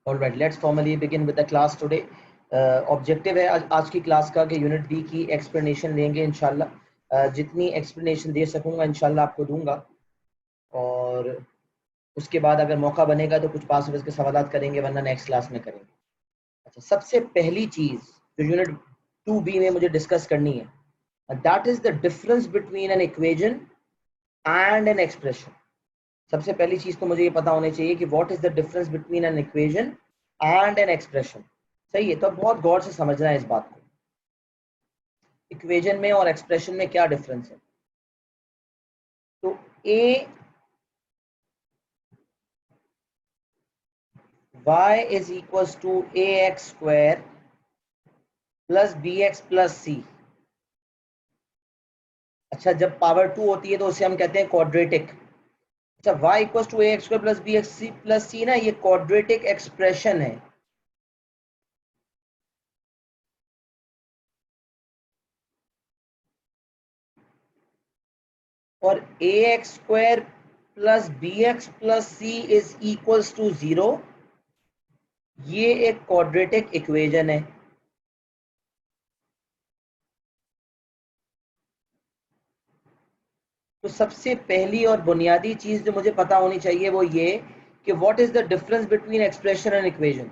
Alright, let's formally begin with the class today. Objective है आज की क्लास का कि यूनिट बी की एक्सप्लेनेशन लेंगे इंशाल्लाह। जितनी एक्सप्लेनेशन दे सकूंगा इंशाल्लाह आपको दूंगा, और उसके बाद अगर मौका बनेगा तो कुछ पास के सवाल करेंगे, वरना नेक्स्ट क्लास में करेंगे। अच्छा, सबसे पहली चीज़ जो यूनिट 2B में मुझे डिस्कस करनी है, that is the difference between an equation and an expression. सबसे पहली चीज तो मुझे ये पता होनी चाहिए कि what is the difference between an equation and an expression. सही है, तो बहुत गौर से समझना है इस बात को, इक्वेजन में और एक्सप्रेशन में क्या डिफरेंस है। तो a y is equal to a x square plus b x plus c. अच्छा, जब पावर 2 होती है तो उसे हम कहते हैं क्वाड्रेटिक। अच्छा, y equal to a x square plus b x plus c ना, ये क्वाड्रेटिक एक्सप्रेशन है। और a x square plus b x plus c is equals to 0, ये एक क्वाड्रेटिक इक्वेशन है। तो सबसे पहली और बुनियादी चीज जो मुझे पता होनी चाहिए वो ये कि what is the difference between expression and equation.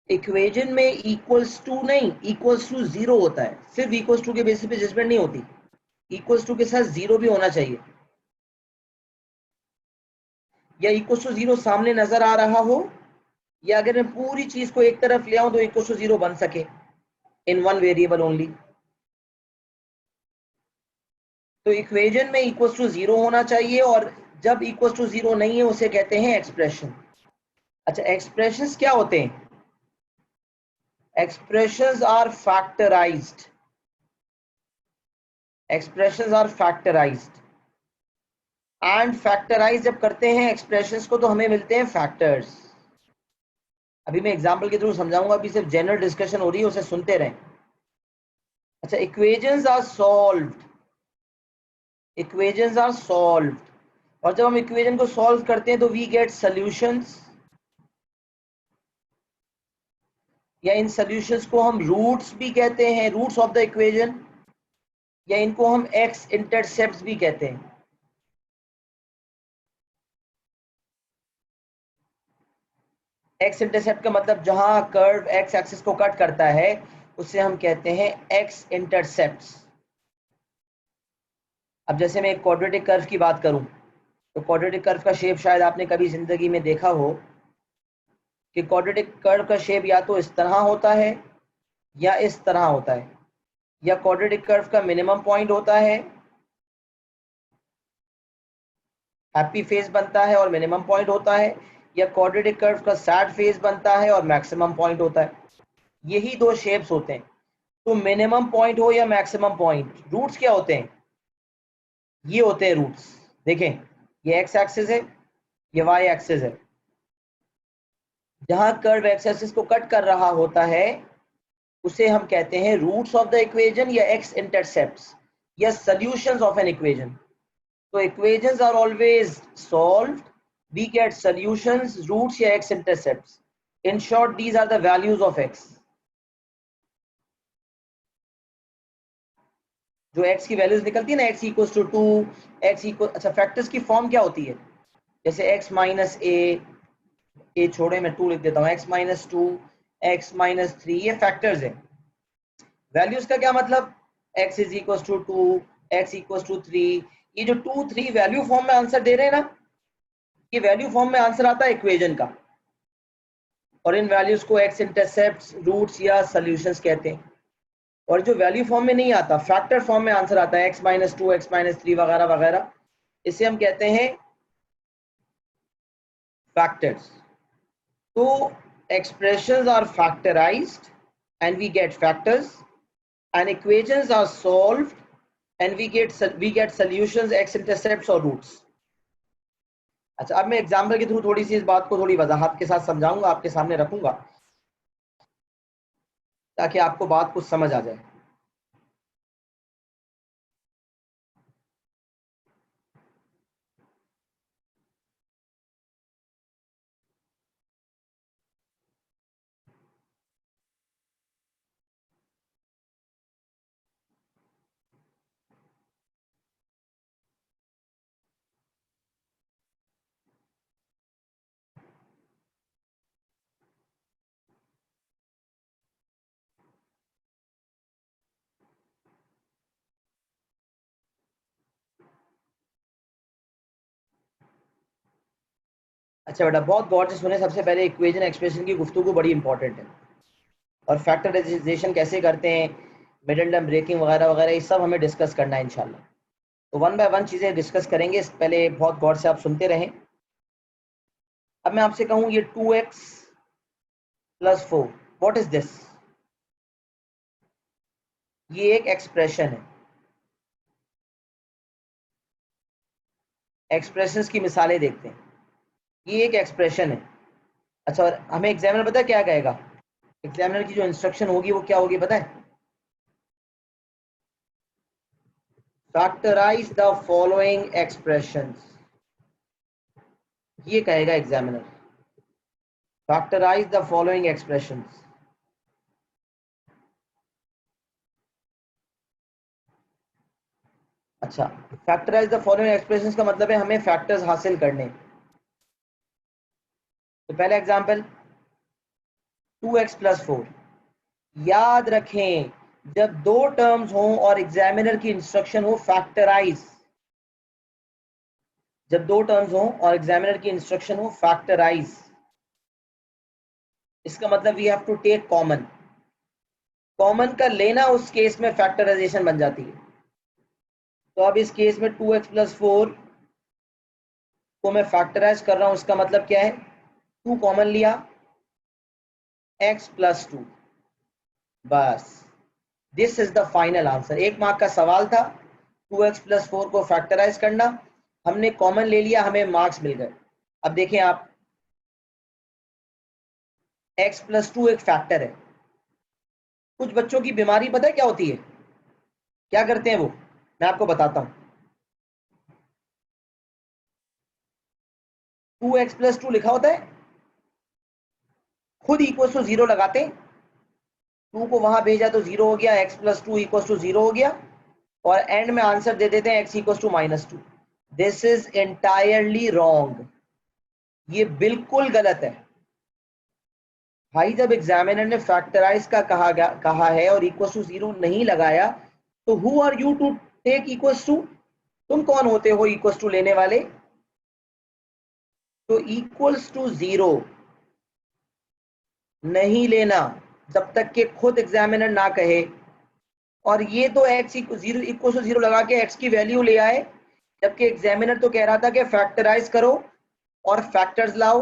Equation में इक्वल्स टू नहीं, इक्वल्स टू 0 होता है। सिर्फ इक्वल्स टू के बेसिस पे जजमेंट नहीं होती, इक्वल्स टू के साथ 0 भी होना चाहिए, या इक्वल्स टू 0 सामने नजर आ रहा हो, या अगर मैं पूरी चीज को एक तरफ ले आऊं तो इक्वल्स टू 0 बन सके इन वन वेरिएबल ओनली। तो इक्वेशन में इक्वल्स टू 0 होना चाहिए, और जब इक्वल्स टू 0 नहीं है उसे कहते हैं एक्सप्रेशन। अच्छा, एक्सप्रेशंस क्या होते हैं? expressions are factorized, expressions are factorized, and factorize जब करते हैं expressions को तो हमें मिलते हैं factors। अभी मैं एग्जांपल के थ्रू समझाऊंगा, अभी सिर्फ जनरल डिस्कशन हो रही है, उसे सुनते रहें। अच्छा, equations are solved, equations are solved, और जब हम इक्वेशन को सॉल्व करते हैं तो we get solutions, या इन सॉल्यूशंस को हम रूट्स भी कहते हैं, रूट्स ऑफ द इक्वेशन, या इनको हम एक्स इंटरसेप्ट्स भी कहते हैं। एक्स इंटरसेप्ट का मतलब जहां कर्व एक्स एक्सिस को कट करता है उसे हम कहते हैं एक्स इंटरसेप्ट्स। अब जैसे मैं एक क्वाड्रेटिक कर्व की बात करूं, तो क्वाड्रेटिक कर्व का शेप शायद आपने कभी जिंदगी में देखा हो कि क्वाड्रेटिक कर्व का शेप या तो इस तरह होता है या इस तरह होता है, या क्वाड्रेटिक कर्व का मिनिमम पॉइंट होता है, हैप्पी फेस बनता है और मिनिमम पॉइंट होता है, या क्वाड्रेटिक कर्व का सैड फेस बनता है और मैक्सिमम पॉइंट होता है। यही दो शेप्स होते हैं। तो मिनिमम पॉइंट हो या मैक्सिमम पॉइंट, रूट्स क्या होते हैं? ये होते हैं रूट्स। देखें, ये एक्स एक्सिस है, ये वाई एक्सिस है। जहां कर्व एक्स एक्सिस को कट कर रहा होता है उसे हम कहते हैं रूट्स ऑफ द इक्वेशन, या एक्स इंटरसेप्ट्स, या सॉल्यूशंस ऑफ एन इक्वेशन। तो equations are always solved, we get solutions, roots या x intercepts. In short, these are the values of x. जो एक्स की वैल्यूज निकलती है ना, x equal to 2, x equal, अच्छा factors की फॉर्म क्या होती है? जैसे एक्स माइनस ए छोड़े मैं 2 लिख देता हूँ, एक्स माइनस 2, एक्स माइनस 3, ये फैक्टर्स है। वैल्यूज का क्या मतलब? X is equal to 2, x equal to 3। ये जो 2 3 वैल्यू फॉर्म में आंसर दे रहे हैं ना, ये वैल्यू फॉर्म में आंसर आता है इक्वेशन का, और इन वैल्यूज को एक्स इंटरसेप्ट्स, रूट्स या सॉल्यूशंस कहते हैं। और जो वैल्यू फॉर्म में नहीं आता, फैक्टर फॉर्म में आंसर आता है, एक्स माइनस 2, एक्स माइनस 3 वगैरह वगैरह, इसे हम कहते हैं फैक्टर्स। तो expressions are factorized and we get factors, and equations are solved and we get solutions, x intercepts और roots। अच्छा, अब मैं एग्जांपल के थ्रू थोड़ी सी इस बात को थोड़ी वजाहत के साथ समझाऊंगा, आपके सामने रखूंगा, ताकि आपको बात कुछ समझ आ जाए। अच्छा बेटा, बहुत गौर से सुने। सबसे पहले इक्वेशन एक्सप्रेशन की गुफ्तगू बड़ी इंपॉर्टेंट है, और फैक्टराइजेशन कैसे करते हैं, मिडिल टर्म ब्रेकिंग वगैरह वगैरह, ये सब हमें डिस्कस करना है इंशाल्लाह। तो वन बाय वन चीज़ें डिस्कस करेंगे, पहले बहुत गौर से आप सुनते रहें। अब मैं आपसे कहूँ ये 2x + 4 व्हाट इज दिस, ये एक एक्सप्रेशन है। एक्सप्रेशंस की मिसालें देखते हैं। ये एक एक्सप्रेशन है। अच्छा, और हमें एग्जामिनर पता है क्या कहेगा? एग्जामिनर की जो इंस्ट्रक्शन होगी वो क्या होगी पता है? फैक्टराइज द फॉलोइंग एक्सप्रेशंस, ये कहेगा examiner. Factorise the following expressions. अच्छा, फैक्टराइज द फॉलोइंग एक्सप्रेशंस का मतलब है हमें फैक्टर्स हासिल करने। तो पहला एग्जांपल 2x + 4। याद रखें, जब दो टर्म्स हों और एग्जामिनर की इंस्ट्रक्शन हो फैक्टराइज, जब दो टर्म्स हों और एग्जामिनर की इंस्ट्रक्शन हो फैक्टराइज, इसका मतलब we have to take common. Common का लेना उस केस में फैक्टराइजेशन बन जाती है। तो अब इस केस में 2x + 4 को मैं फैक्टराइज कर रहा हूं, इसका मतलब क्या है? 2 कॉमन लिया, x + 2, बस this is the final answer. 1 mark का सवाल था, 2x + 4 को फैक्टराइज करना, हमने कॉमन ले लिया, हमें मार्क्स मिल गए। अब देखें आप, x + 2 एक फैक्टर है। कुछ बच्चों की बीमारी पता है क्या होती है? क्या करते हैं वो, मैं आपको बताता हूं। 2x + 2 लिखा होता है, खुद = 0 लगाते हैं, 2 को वहां भेजा तो 0 हो गया, x + 2 = 0 हो गया, और एंड में आंसर दे देते हैं x = -2। This is entirely wrong, ये बिल्कुल गलत है भाई। जब एग्जामिनर ने फैक्टराइज का कहा है और =0 नहीं लगाया, तो who are you to take =, तुम कौन होते हो =, लेने वाले? तो =0 नहीं लेना जब तक कि खुद एग्जामिनर ना कहे। और ये तो x =0 लगा के x की वैल्यू ले आए, जबकि एग्जामिनर तो कह रहा था कि फैक्टराइज करो और फैक्टर्स लाओ।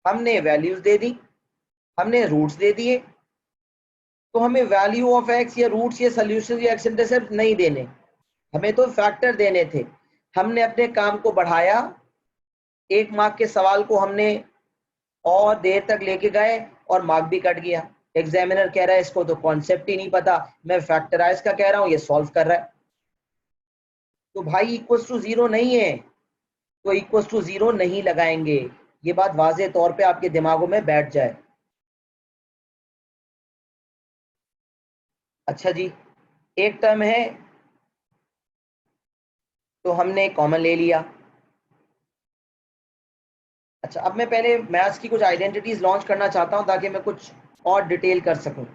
हमने वैल्यूज दे दी, हमने रूट्स दे दिए, तो हमें वैल्यू ऑफ x या रूट्स या सोल्यूशन या एक्स इंटरसेप्ट नहीं देने, हमें तो फैक्टर देने थे। हमने अपने काम को बढ़ाया, 1 मार्क के सवाल को हमने और देर तक लेके गए और मार्क भी कट गया। एग्जामिनर कह रहा है इसको तो कॉन्सेप्ट ही नहीं पता, मैं फैक्टराइज का कह रहा हूं, ये सॉल्व कर रहा है। तो भाई =0 नहीं है, तो =0 नहीं लगाएंगे। ये बात वाज़ेह तौर पे आपके दिमागों में बैठ जाए। अच्छा जी, एक टर्म है तो हमने कॉमन ले लिया। अच्छा, अब मैं पहले मैथ्स की कुछ आइडेंटिटीज लॉन्च करना चाहता हूं ताकि मैं कुछ और डिटेल कर सकूं।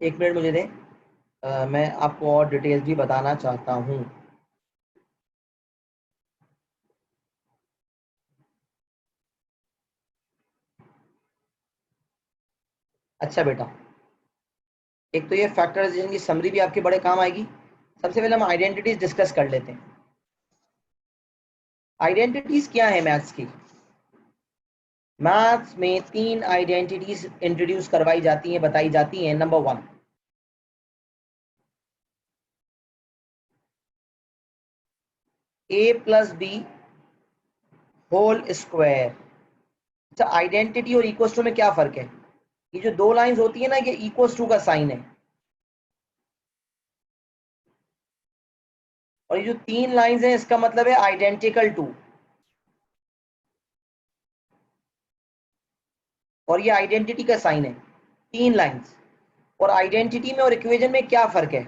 एक मिनट मुझे दें, मैं आपको और डिटेल्स भी बताना चाहता हूं। अच्छा बेटा, एक तो ये फैक्टराइजेशन की समरी भी आपके बड़े काम आएगी। सबसे पहले हम आइडेंटिटीज डिस्कस कर लेते हैं। आइडेंटिटीज क्या है मैथ्स की? मैथ्स में 3 आइडेंटिटीज इंट्रोड्यूस करवाई जाती हैं, बताई जाती हैं। Number 1, a + b whole square. अच्छा, आइडेंटिटी और =, में क्या फर्क है? ये जो दो लाइंस होती है ना, ये =, का साइन है, और ये जो 3 लाइंस हैं इसका मतलब है आइडेंटिकल टू। और ये आइडेंटिटी का साइन है, 3 लाइंस। और आइडेंटिटी में और इक्वेशन में क्या फर्क है?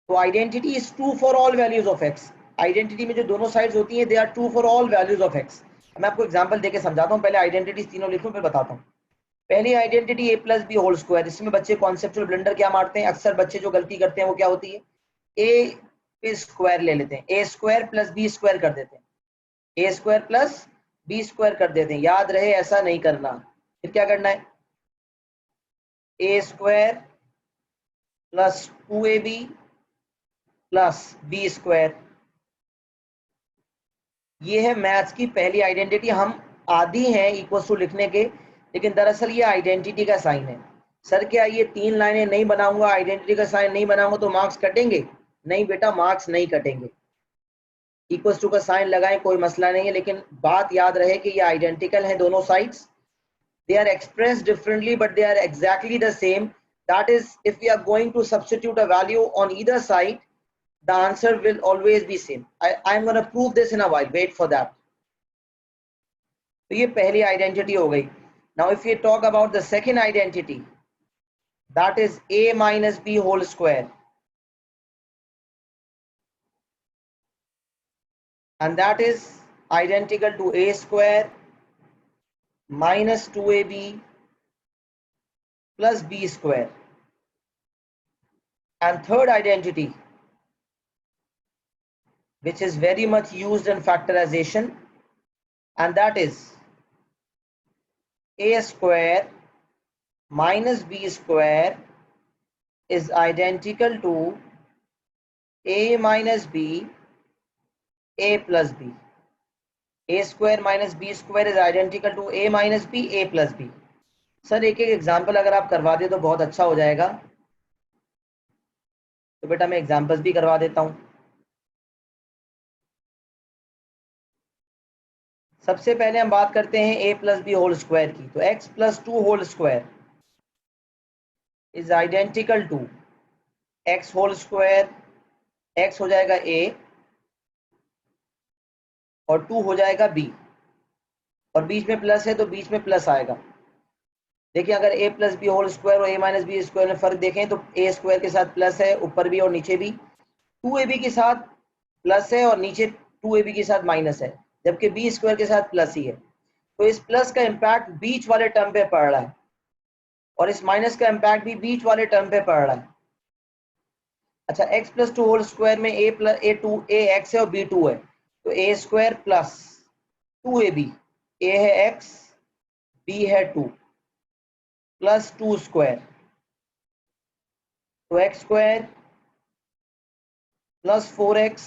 तो identity is true for all values of x, identity में जो दोनों साइड्स होती हैं they are true for all values of X. मैं आपको एग्जांपल देके समझाता हूँ, पहले आइडेंटिटी तीनों लिखूं फिर बताता हूँ। पहली identity a plus B whole square, इसमें बच्चे कॉन्सेप्चुअल ब्लंडर क्या मारते हैं, अक्सर बच्चे जो गलती करते हैं वो क्या होती है, a पे स्क्वायर ले लेते हैं, a square plus B square कर देते हैं, a square plus B square कर देते हैं। याद रहे ऐसा नहीं करना। फिर क्या करना है, a स्क्वायर प्लस 2ab प्लस बी स्क्वायर। ये है मैथ्स की पहली आइडेंटिटी। हम आदी हैं इक्वल टू लिखने के, लेकिन दरअसल ये आइडेंटिटी का साइन है। सर क्या ये 3 लाइनें नहीं बनाऊंगा, आइडेंटिटी का साइन नहीं बनाऊंगा तो मार्क्स कटेंगे? नहीं बेटा, मार्क्स नहीं कटेंगे। इक्वल टू का साइन लगाएं कोई मसला नहीं है, लेकिन बात याद रहे कि ये आइडेंटिकल है दोनों sides. They are expressed differently but they are exactly the same. That is if we are going to substitute a value on either side, the answer will always be same. I'm going to prove this in a while. Wait for that. तो ये पहली identity हो गई। Now if we talk about the second identity, that is a minus b whole square, and that is identical to a square minus 2ab plus b square. And third identity, which is very much used in factorization, and that is a square minus b square is identical to a minus b a plus b. a square minus b square is identical to a minus b a plus b. Sir एक एक example अगर आप करवा दे तो बहुत अच्छा हो जाएगा। तो बेटा मैं एग्जाम्पल्स भी करवा देता हूं। सबसे पहले हम बात करते हैं a plus B whole square की। तो x plus 2 whole square is identical to x whole square. x हो जाएगा a और 2 हो जाएगा b, और बीच में प्लस है तो बीच में प्लस आएगा। देखिए अगर a plus B whole square और a माइनस बी स्क्वायर में फर्क देखें तो a स्क्वायर के साथ प्लस है ऊपर भी और नीचे भी, 2ab के साथ प्लस है और नीचे 2ab के साथ माइनस है, जबकि b स्क्वायर के साथ प्लस ही है। तो इस प्लस का इम्पैक्ट बीच वाले टर्म पे पड़ रहा है और इस माइनस का इम्पैक्ट भी बीच वाले टर्म पे पड़ रहा है। अच्छा x प्लस 2 होल स्क्वायर में a प्लस a x है और b 2 है, तो a स्क्वायर प्लस 2ab, a है x b है 2 प्लस 2 स्क्वायर, तो x square plus 4x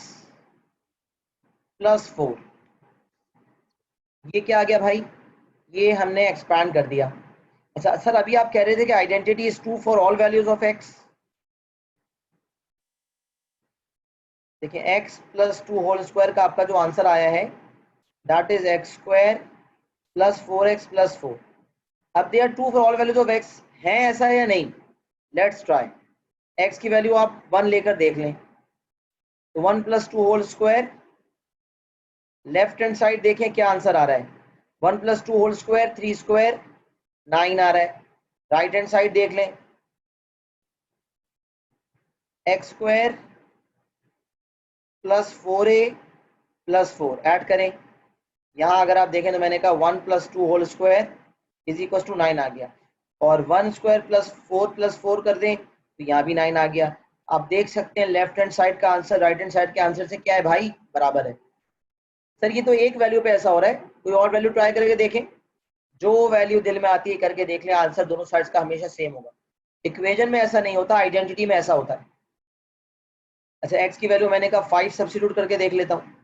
plus 4। ये क्या आ गया भाई, ये हमने एक्सपैंड कर दिया। अच्छा सर अभी आप कह रहे थे कि identity is true for all values of x। देखिए x प्लस 2 होल स्क्वायर का आपका जो आंसर आया है that is x square plus 4x plus 4। अब they are true for all values of x, है ऐसा या नहीं? Let's try. x की वैल्यू आप 1 लेकर देख लें, तो 1 plus 2 whole square, left hand side देखें क्या आंसर आ रहा है, 1 प्लस 2 होल स्क्वायर 3 स्क्वायर 9 आ रहा है। राइट हैंड साइड देख लें, x square plus 4a plus 4 add करें। यहाँ अगर आप देखें तो मैंने कहा 1 plus 2 whole square is equal to 9 आ गया, और 1 स्क्वायर प्लस 4 कर दें तो यहाँ भी 9 आ गया। आप देख सकते हैं लेफ्ट हैंड साइड का आंसर राइट हैंड साइड के आंसर से क्या है भाई, बराबर है। सर ये तो एक वैल्यू पे ऐसा हो रहा है, कोई और वैल्यू ट्राई करके देखें। जो वैल्यू दिल में आती है करके देख लें, आंसर दोनों साइड्स का हमेशा सेम होगा। इक्वेशन में ऐसा नहीं होता, आइडेंटिटी में ऐसा होता है। अच्छा x की वैल्यू मैंने कहा 5 सब्स्टिट्यूट करके देख लेता हूँ।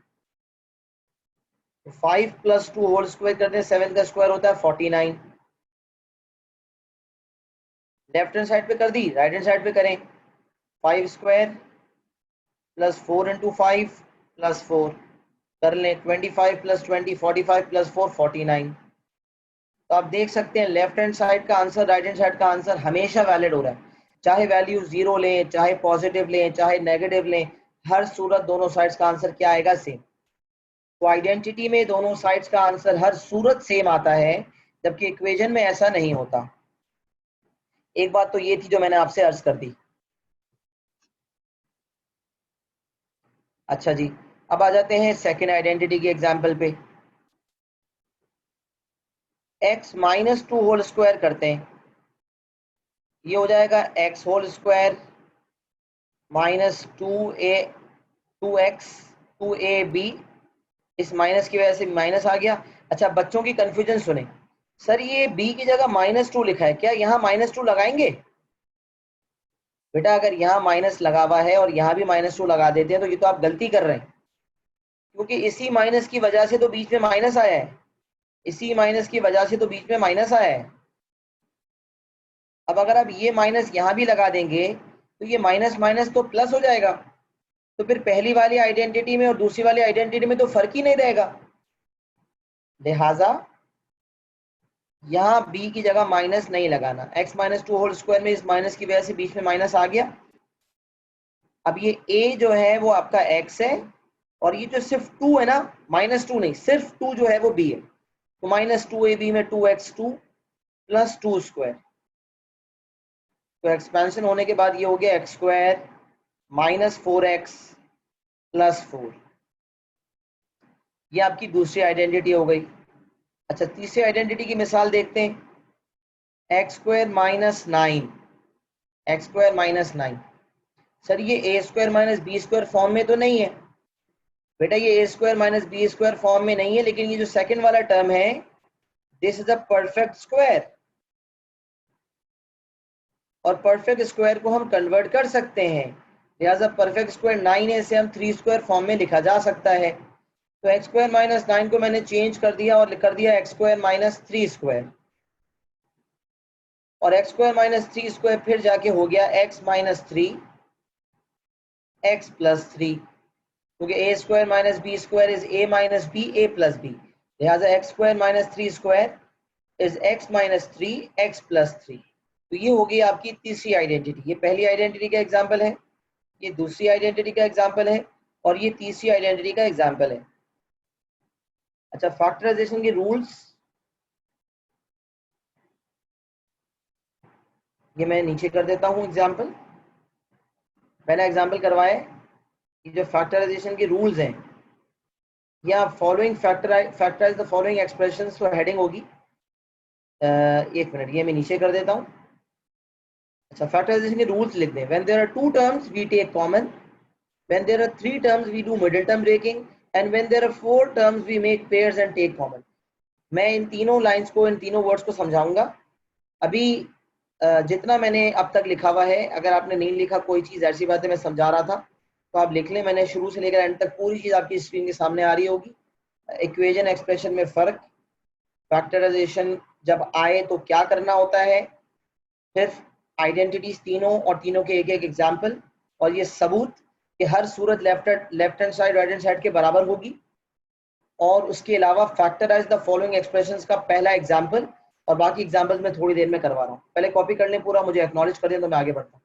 5 प्लस 2 होल स्क्वायर करते हैं 7 का स्क्वायर होता है 49। लेफ्ट हैंड साइड पे कर दी, राइट हैंड साइड पे करें। 5 स्क्वायर प्लस 4 इंटू 5 प्लस 4 कर लें, 25 प्लस 20 45 प्लस 4 49। तो आप देख सकते हैं लेफ्ट हैंड साइड का आंसर राइट हैंड साइड का आंसर हमेशा वैलिड हो रहा है, चाहे वैल्यू 0 लें, चाहे पॉजिटिव लें, चाहे नेगेटिव लें, हर सूरत दोनों साइड्स का आंसर क्या आएगा, सेम। तो आइडेंटिटी में दोनों साइड्स का आंसर हर सूरत सेम आता है, जबकि इक्वेशन में ऐसा नहीं होता। एक बात तो ये थी जो मैंने आपसे अर्ज कर दी। अच्छा जी, अब आ जाते हैं सेकेंड आइडेंटिटी के एग्जाम्पल पे। x minus two whole square करते हैं, ये हो जाएगा x whole square minus two X two A B, इस माइनस की वजह से माइनस आ गया। अच्छा, बच्चों की कंफ्यूजन सुने, सर ये b की जगह माइनस टू लिखा है, क्या यहाँ माइनस टू लगाएंगे? बेटा अगर यहाँ माइनस लगा हुआ है और यहाँ भी माइनस टू लगा देते हैं तो ये तो आप गलती कर रहे हैं, क्योंकि इसी माइनस की वजह से तो बीच में माइनस आया है, इसी माइनस की वजह से तो बीच में माइनस आया है। अब अगर आप ये माइनस यहाँ भी लगा देंगे तो ये माइनस माइनस तो प्लस हो जाएगा, तो फिर पहली वाली आइडेंटिटी में और दूसरी वाली आइडेंटिटी में तो फर्क ही नहीं रहेगा। लिहाजा यहाँ b की जगह माइनस नहीं लगाना, x minus two whole square में इस माइनस की वजह से बीच में माइनस आ गया। अब ये a जो है वो आपका x है, और ये जो सिर्फ 2 है ना, माइनस टू नहीं, सिर्फ 2 जो है वो b है, तो माइनस टू ए बी में 2x2 प्लस टू स्क्वायर, तो एक्सपेंशन होने के बाद ये हो गया x square minus 4x plus 4। ये आपकी दूसरी आइडेंटिटी हो गई। अच्छा, तीसरी आइडेंटिटी की मिसाल देखते हैं, x square minus nine, x square minus nine. Sir ये a square minus B square form में तो नहीं है? बेटा ये a square minus B square form में नहीं है, लेकिन ये जो सेकंड वाला टर्म है, this is a perfect square, और परफेक्ट स्क्वायर को हम कन्वर्ट कर सकते हैं, लिहाजा परफेक्ट स्क्वायर 9a से हम 3 स्क्वायर फॉर्म में लिखा जा सकता है। तो एक्स स्क्वायर माइनस नाइन को मैंने चेंज कर दिया और कर दिया x square minus three square, और x square minus three square फिर जाके हो गया x minus three x plus three, क्योंकि a square minus B square is a minus b a plus b, लिहाजा x square minus three square is x minus three x plus three. तो ये हो गई आपकी तीसरी आइडेंटिटी। ये पहली आइडेंटिटी का एग्जाम्पल है, ये दूसरी आइडेंटिटी का एग्जाम्पल है, और ये तीसरी आइडेंटिटी का एग्जाम्पल है। अच्छा, फैक्टराइजेशन के रूल्स ये मैं नीचे कर देता हूँ एग्जाम्पल। पहला एग्जाम्पल करवाए, ये जो फैक्टराइजेशन के रूल्स हैं, या following factorise the following expressions, तो हेडिंग होगी। एक मिनट, ये मैं नीचे कर देता हूँ। अच्छा, फैक्टराइजेशन के रूल्स लिख दें। When there are two terms we take common, when there are three terms we do middle term breaking, and when there are four terms we make pairs and take common. मैं इन तीनों lines को, इन तीनों words को समझाऊंगा। अभी जितना मैंने अब तक लिखा हुआ है, अगर आपने नहीं लिखा कोई चीज़, ऐसी बातें मैं समझा रहा था तो आप लिख लें। मैंने शुरू से लेकर एंड तक पूरी चीज़ आपकी स्क्रीन के सामने आ रही होगी। इक्वेशन एक्सप्रेशन में फ़र्क, फैक्टराइजेशन जब आए तो क्या करना होता है, फिर आइडेंटिटीज तीनों और तीनों के एक एक एग्जाम्पल, और ये सबूत कि हर सूरत left hand side right hand side के बराबर होगी। और उसके अलावा फैक्टराइज द फॉलोइंग एक्सप्रेशंस का पहला एग्जाम्पल, और बाकी एग्जाम्पल्स मैं थोड़ी देर में करवा रहा हूँ। पहले कॉपी कर लें पूरा, मुझे एक्नॉलेज कर दें तो मैं आगे बढ़ता हूँ।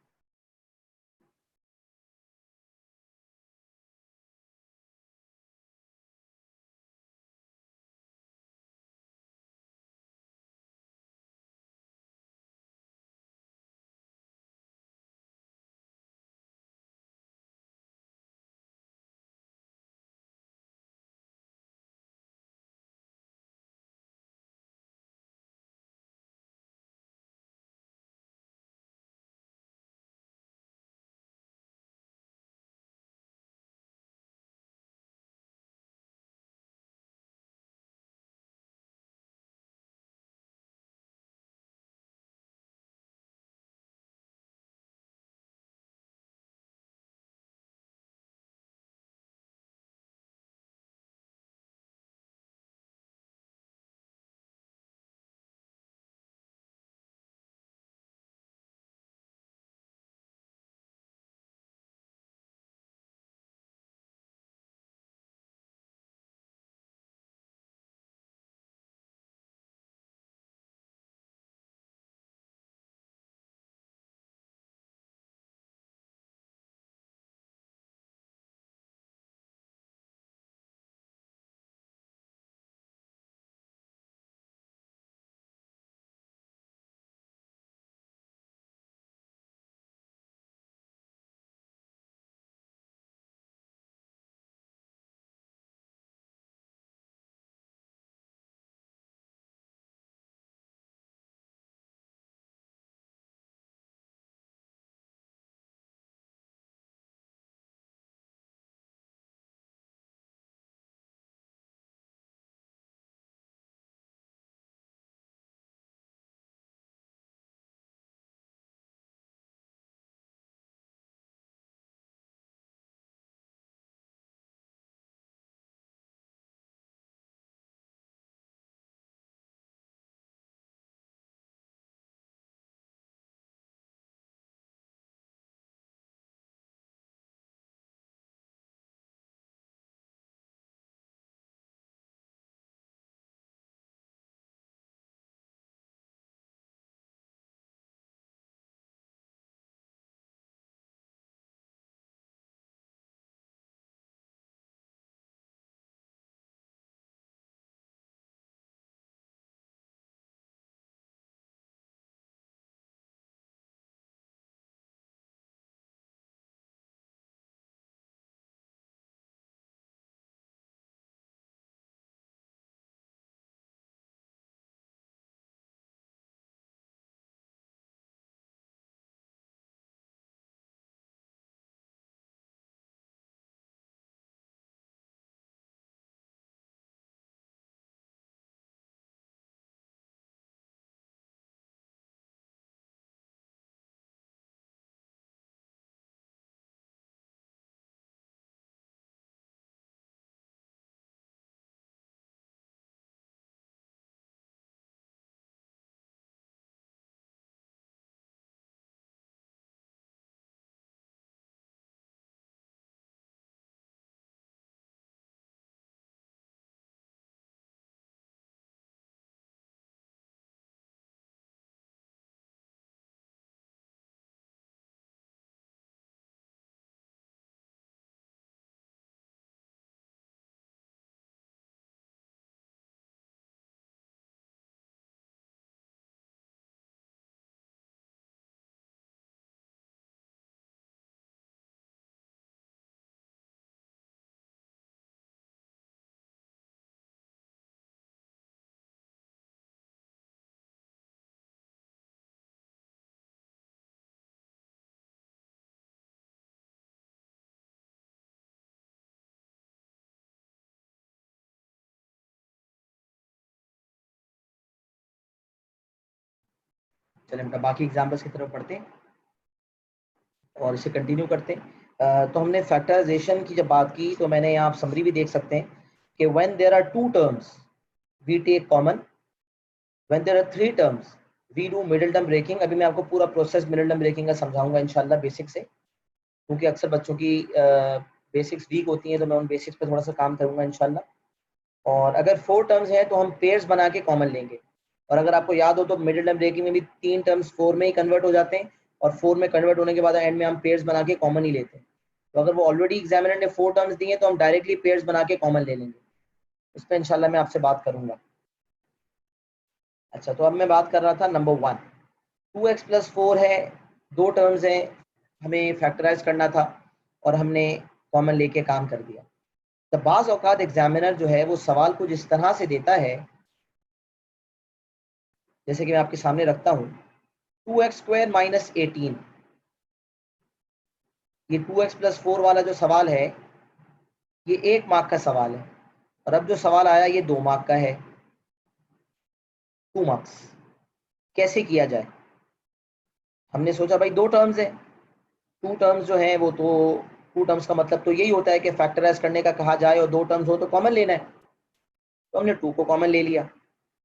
चलिए बेटा बाकी एग्जाम्पल्स की तरफ पढ़ते हैं और इसे कंटिन्यू करते हैं। तो हमने फैक्टराइजेशन की जब बात की तो मैंने यहाँ आप समरी भी देख सकते हैं कि when there are two terms we take common, when there are three terms we do middle term breaking. अभी मैं आपको पूरा प्रोसेस मिडिल टर्म ब्रेकिंग का समझाऊंगा इंशाल्लाह बेसिक से, क्योंकि अक्सर बच्चों की बेसिक्स वीक होती हैं, तो मैं उन बेसिक्स पे थोड़ा सा काम करूंगा इंशाल्लाह। और अगर फोर टर्म्स हैं तो हम पेयर्स बना के कॉमन लेंगे। और अगर आपको याद हो तो मिडिल टर्म ब्रेकिंग में भी तीन टर्म्स फोर में ही कन्वर्ट हो जाते हैं, और फोर में कन्वर्ट होने के बाद एंड में हम पेयर्स बना के कॉमन ही लेते हैं। तो अगर वो ऑलरेडी एग्जामिनर ने फोर टर्म्स दिए तो हम डायरेक्टली पेयर्स बना के कॉमन ले लेंगे। इस पर इंशाल्लाह मैं आपसे बात करूंगा। अच्छा, तो अब मैं बात कर रहा था नंबर 1, 2x प्लस 4 है, दो टर्म्स हैं, हमें फैक्टराइज करना था और हमने कॉमन लेके काम कर दिया। तो बाज़ औकात एग्जामिनर जो है वो सवाल कुछ इस तरह से देता है, जैसे कि मैं आपके सामने रखता हूँ 2x स्क्वायर माइनस 18। ये 2x प्लस 4 वाला जो सवाल है ये 1 मार्क का सवाल है, और अब जो सवाल आया ये 2 मार्क का है, 2 मार्क्स। कैसे किया जाए? हमने सोचा भाई दो टर्म्स है, टू टर्म्स जो है वो तो टू टर्म्स का मतलब तो यही होता है कि फैक्टराइज करने का कहा जाए और दो टर्म्स हो तो कॉमन लेना है। तो हमने 2 को कॉमन ले लिया।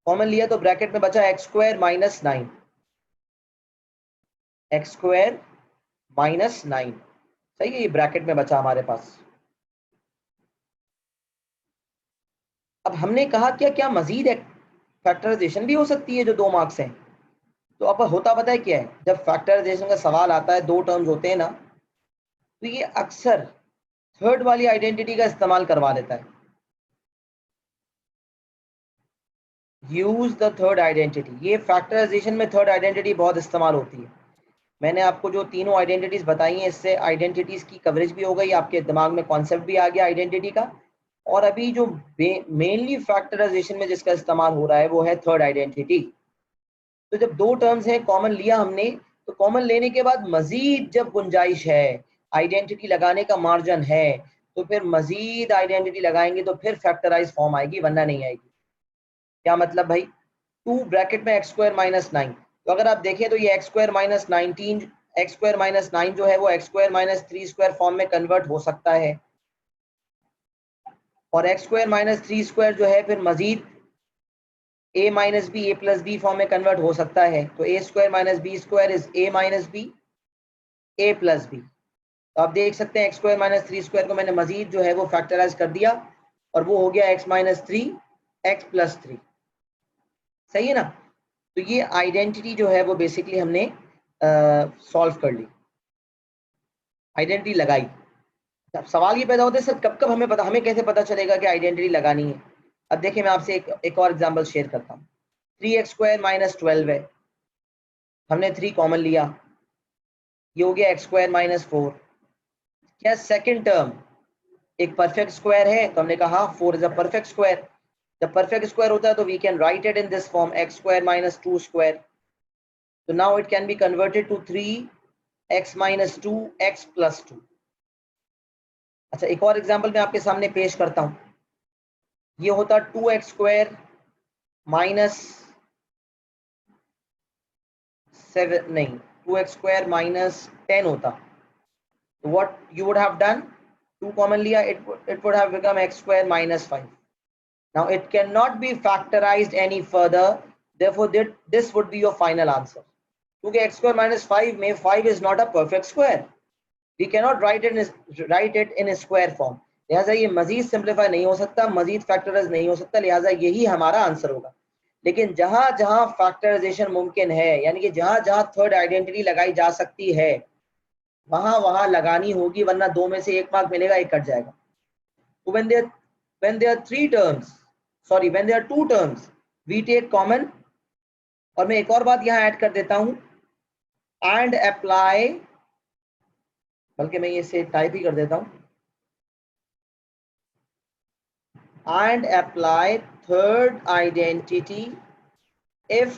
कॉमन लिया तो ब्रैकेट में बचा x square minus 9, x square minus 9। सही है, ये ब्रैकेट में बचा हमारे पास। अब हमने कहा क्या क्या मजीद फैक्टराइजेशन भी हो सकती है जो 2 मार्क्स हैं? तो अब होता पता है क्या है, जब फैक्टराइजेशन का सवाल आता है, दो टर्म्स होते हैं ना, तो ये अक्सर थर्ड वाली आइडेंटिटी का इस्तेमाल करवा लेता है। यूज द थर्ड आइडेंटिटी, ये फैक्टराइजेशन में थर्ड आइडेंटिटी बहुत इस्तेमाल होती है। मैंने आपको जो तीनों आइडेंटिटीज बताई हैं, इससे आइडेंटिटीज की कवरेज भी हो गई, आपके दिमाग में कॉन्सेप्ट भी आ गया आइडेंटिटी का। और अभी जो मेनली फैक्टराइजेशन में जिसका इस्तेमाल हो रहा है वो है थर्ड आइडेंटिटी। तो जब दो टर्म्स हैं, कॉमन लिया हमने, तो कॉमन लेने के बाद मजीद जब गुंजाइश है, आइडेंटिटी लगाने का मार्जिन है, तो फिर मजीद आइडेंटिटी लगाएंगे तो फिर फैक्टराइज फॉर्म आएगी, वरना नहीं आएगी। क्या मतलब भाई? 2 ब्रैकेट में एक्स स्क्वायर माइनस 9, तो अगर आप देखें तो ये x square minus 19, x square minus 9 जो है वो x square minus 3 square form में कन्वर्ट हो सकता है, और एक्स स्क्वायर माइनस 3 स्क्वायर जो है फिर मजीद a minus b a plus b form में कन्वर्ट हो सकता है। तो a square minus B square is a minus b a plus b. तो आप देख सकते हैं एक्स स्क्वायर माइनस 3 स्क्वायर को मैंने मजीद जो है वो फैक्टराइज कर दिया, और वो हो गया एक्स माइनस 3 एक्स प्लस 3। सही है ना? तो ये आइडेंटिटी जो है वो बेसिकली हमने सॉल्व कर ली, आइडेंटिटी लगाई। अब सवाल ये पैदा होता है सर कब कब हमें कैसे पता चलेगा कि आइडेंटिटी लगानी है? अब देखिए मैं आपसे एक और एग्जांपल शेयर करता हूँ। 3x स्क्वायर माइनस 12 है, हमने 3 कॉमन लिया, ये हो गया एक्स स्क्वायर माइनस 4। क्या सेकंड टर्म एक परफेक्ट स्क्वायर है? तो हमने कहा 4 इज अ परफेक्ट स्क्वायर। जब परफेक्ट स्क्वायर होता है तो we can write it in this form, x square minus 2 square. तो now it can be converted to 3x minus 2 x plus 2। अच्छा, एक और एग्जाम्पल मैं आपके सामने पेश करता हूँ। ये होता 2x स्क्वायर माइनस 7, नहीं 2x स्क्वायर माइनस 10 होता। तो what you would have done, 2 common लिया, it would have become x square minus 5. Now it cannot be factorized any further, therefore this would be your final answer. क्योंकि x square minus 5 में 5 is not a perfect square, we cannot write it in a square form, लिहाजा ये मजीद simplify नहीं हो सकता, मजीद factorise नहीं हो सकता, लिहाजा यही हमारा आंसर होगा। लेकिन जहां जहां फैक्टराइजेशन मुमकिन है, यानी कि जहां जहां थर्ड आइडेंटिटी लगाई जा सकती है, वहां वहां लगानी होगी, वरना 2 में से 1 मार्क मिलेगा, 1 कट जाएगा। तो when there are 3 terms, sorry when there are 2 terms we take common। और मैं एक और बात यहाँ ऐड कर देता हूँ, and apply, बल्कि मैं ये से टाइप ही कर देता हूँ, and apply third identity if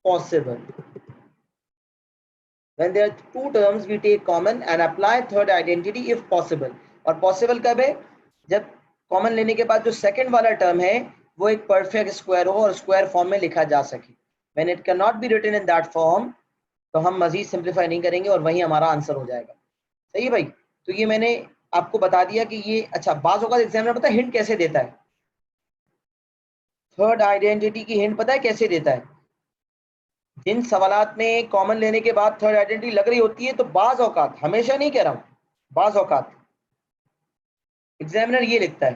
possible। when there are 2 terms we take common and apply third identity if possible। और possible कब है? जब कॉमन लेने के बाद जो सेकंड वाला टर्म है वो एक परफेक्ट स्क्वायर हो और स्क्वायर फॉर्म में लिखा जा सके। When it can not be written in that form तो हम मजीद सिंप्लीफाई नहीं करेंगे और वही हमारा आंसर हो जाएगा। सही है भाई। तो ये मैंने आपको बता दिया कि ये अच्छा बाज़ औक़ात एग्जामिनर पता है हिंट कैसे देता है, थर्ड आइडेंटिटी की हिंट पता है कैसे देता है। जिन सवालात में कॉमन लेने के बाद थर्ड आइडेंटिटी लग रही होती है तो बाज़ औक़ात, हमेशा नहीं कह रहा हूं, बाज़ औक़ात एग्जामिनर ये लिखता है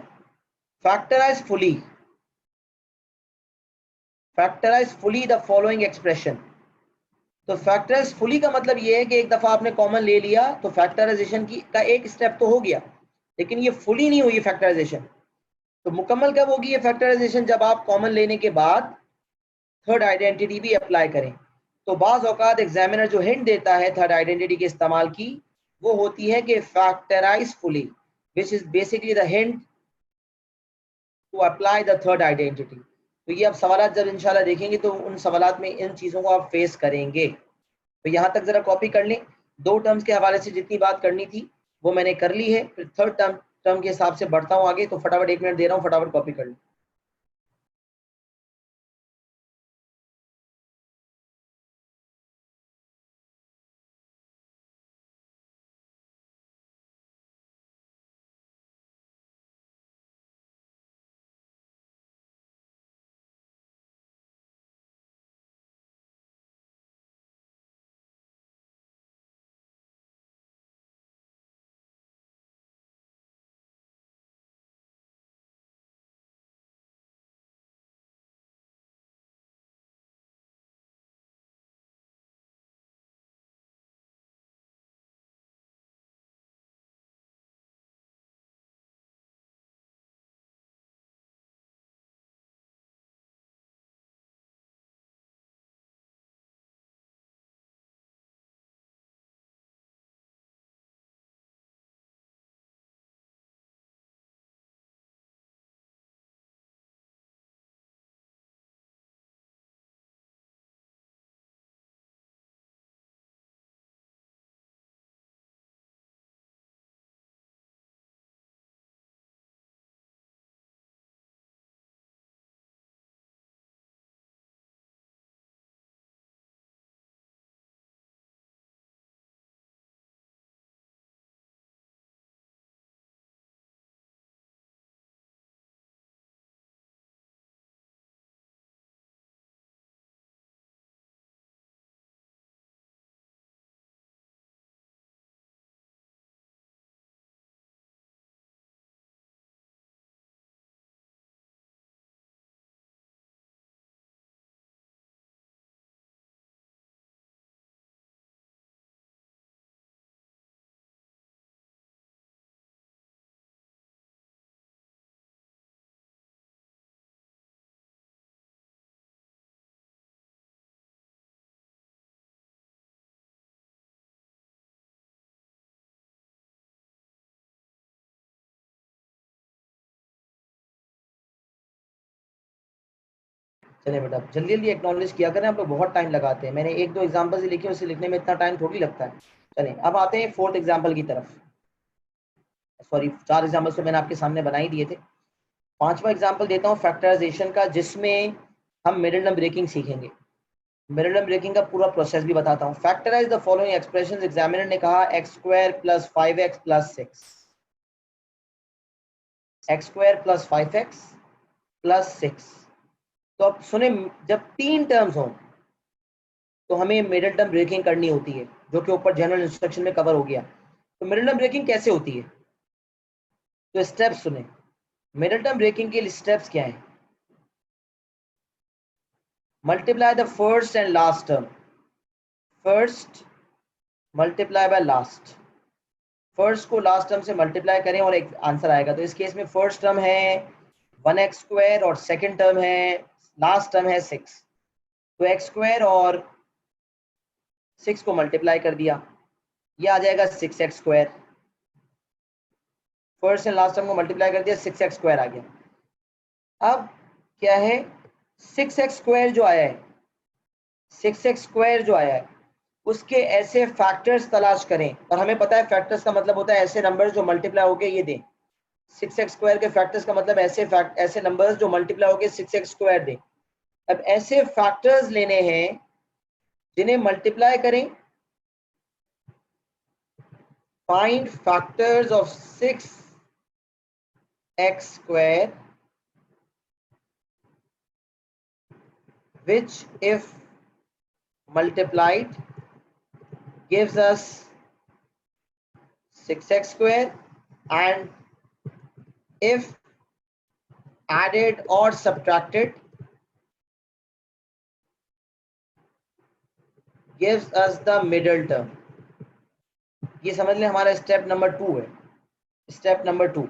factorise fully the following expression. तो फैक्टराइज फुली का मतलब ये है कि एक दफा आपने कॉमन ले लिया तो फैक्टराइजेशन की का एक स्टेप तो हो गया, लेकिन ये फुली नहीं हुई फैक्टराइजेशन। तो मुकम्मल कब होगी ये फैक्टराइजेशन, जब आप कॉमन लेने के बाद थर्ड आइडेंटिटी भी अप्लाई करें। तो बाज़ औक़ात एग्जामिनर जो हिंट देता है थर्ड आइडेंटिटी के इस्तेमाल की वो होती है कि factorise fully, which is basically the hint to apply the third identity. तो ये आप सवालात जब इंशाल्लाह देखेंगे तो उन सवालात में इन चीज़ों को आप फेस करेंगे। तो यहाँ तक जरा कॉपी कर लें। दो टर्म्स के हवाले से जितनी बात करनी थी वो मैंने कर ली है। फिर थर्ड टर्म के हिसाब से बढ़ता हूँ आगे, तो फटाफट 1 मिनट दे रहा हूँ, फटाफट कॉपी कर लें। चलिए बेटा जल्दी जल्दी एक्नॉलेज किया करें, आप लोग बहुत टाइम लगाते हैं। मैंने एक दो एग्जाम्पल ही लिखे, उसे लिखने में इतना टाइम थोड़ी लगता है। चलिए अब आते हैं फोर्थ एग्जाम्पल की तरफ। सॉरी 4 एग्जाम्पल्स तो मैंने आपके सामने बना ही दिए थे। 5वां एग्जाम्पल देता हूँ फैक्टराइजेशन का, जिसमें हम मिडिल टर्म ब्रेकिंग सीखेंगे। मिडिल टर्म ब्रेकिंग का पूरा प्रोसेस भी बताता हूँ। Factorise the following expressions. Examiner ने कहा x² + 5x + 6, x² + 5x + 6। तो अब सुने, जब 3 टर्म्स हों तो हमें मिडिल टर्म ब्रेकिंग करनी होती है, जो कि ऊपर जनरल इंस्ट्रक्शन में कवर हो गया। तो मिडिल टर्म ब्रेकिंग कैसे होती है, तो स्टेप्स सुने। मिडिल टर्म ब्रेकिंग के स्टेप्स क्या है? Multiply the first and last term, first multiply by last, first को लास्ट टर्म से मल्टीप्लाई करें और एक आंसर आएगा। तो इस केस में फर्स्ट टर्म है 1x² और सेकंड टर्म है, लास्ट टर्म है 6। तो x² और 6 को मल्टीप्लाई कर दिया, ये आ जाएगा 6x²। First and last term को मल्टीप्लाई कर दिया, 6x² आ गया। अब क्या है, 6x² जो आया है, 6x² जो आया है उसके ऐसे फैक्टर्स तलाश करें। और हमें पता है फैक्टर्स का मतलब होता है ऐसे नंबर्स जो मल्टीप्लाई होके ये दें। 6x² के फैक्टर्स का मतलब ऐसे नंबर्स जो मल्टीप्लाई होके 6x² दें। अब ऐसे फैक्टर्स लेने हैं जिन्हें मल्टीप्लाई करें। Find factors of 6x square which if multiplied gives us 6x square and if added or subtracted gives us the middle term। ये समझ लें हमारा स्टेप नंबर 2 है। स्टेप नंबर 2,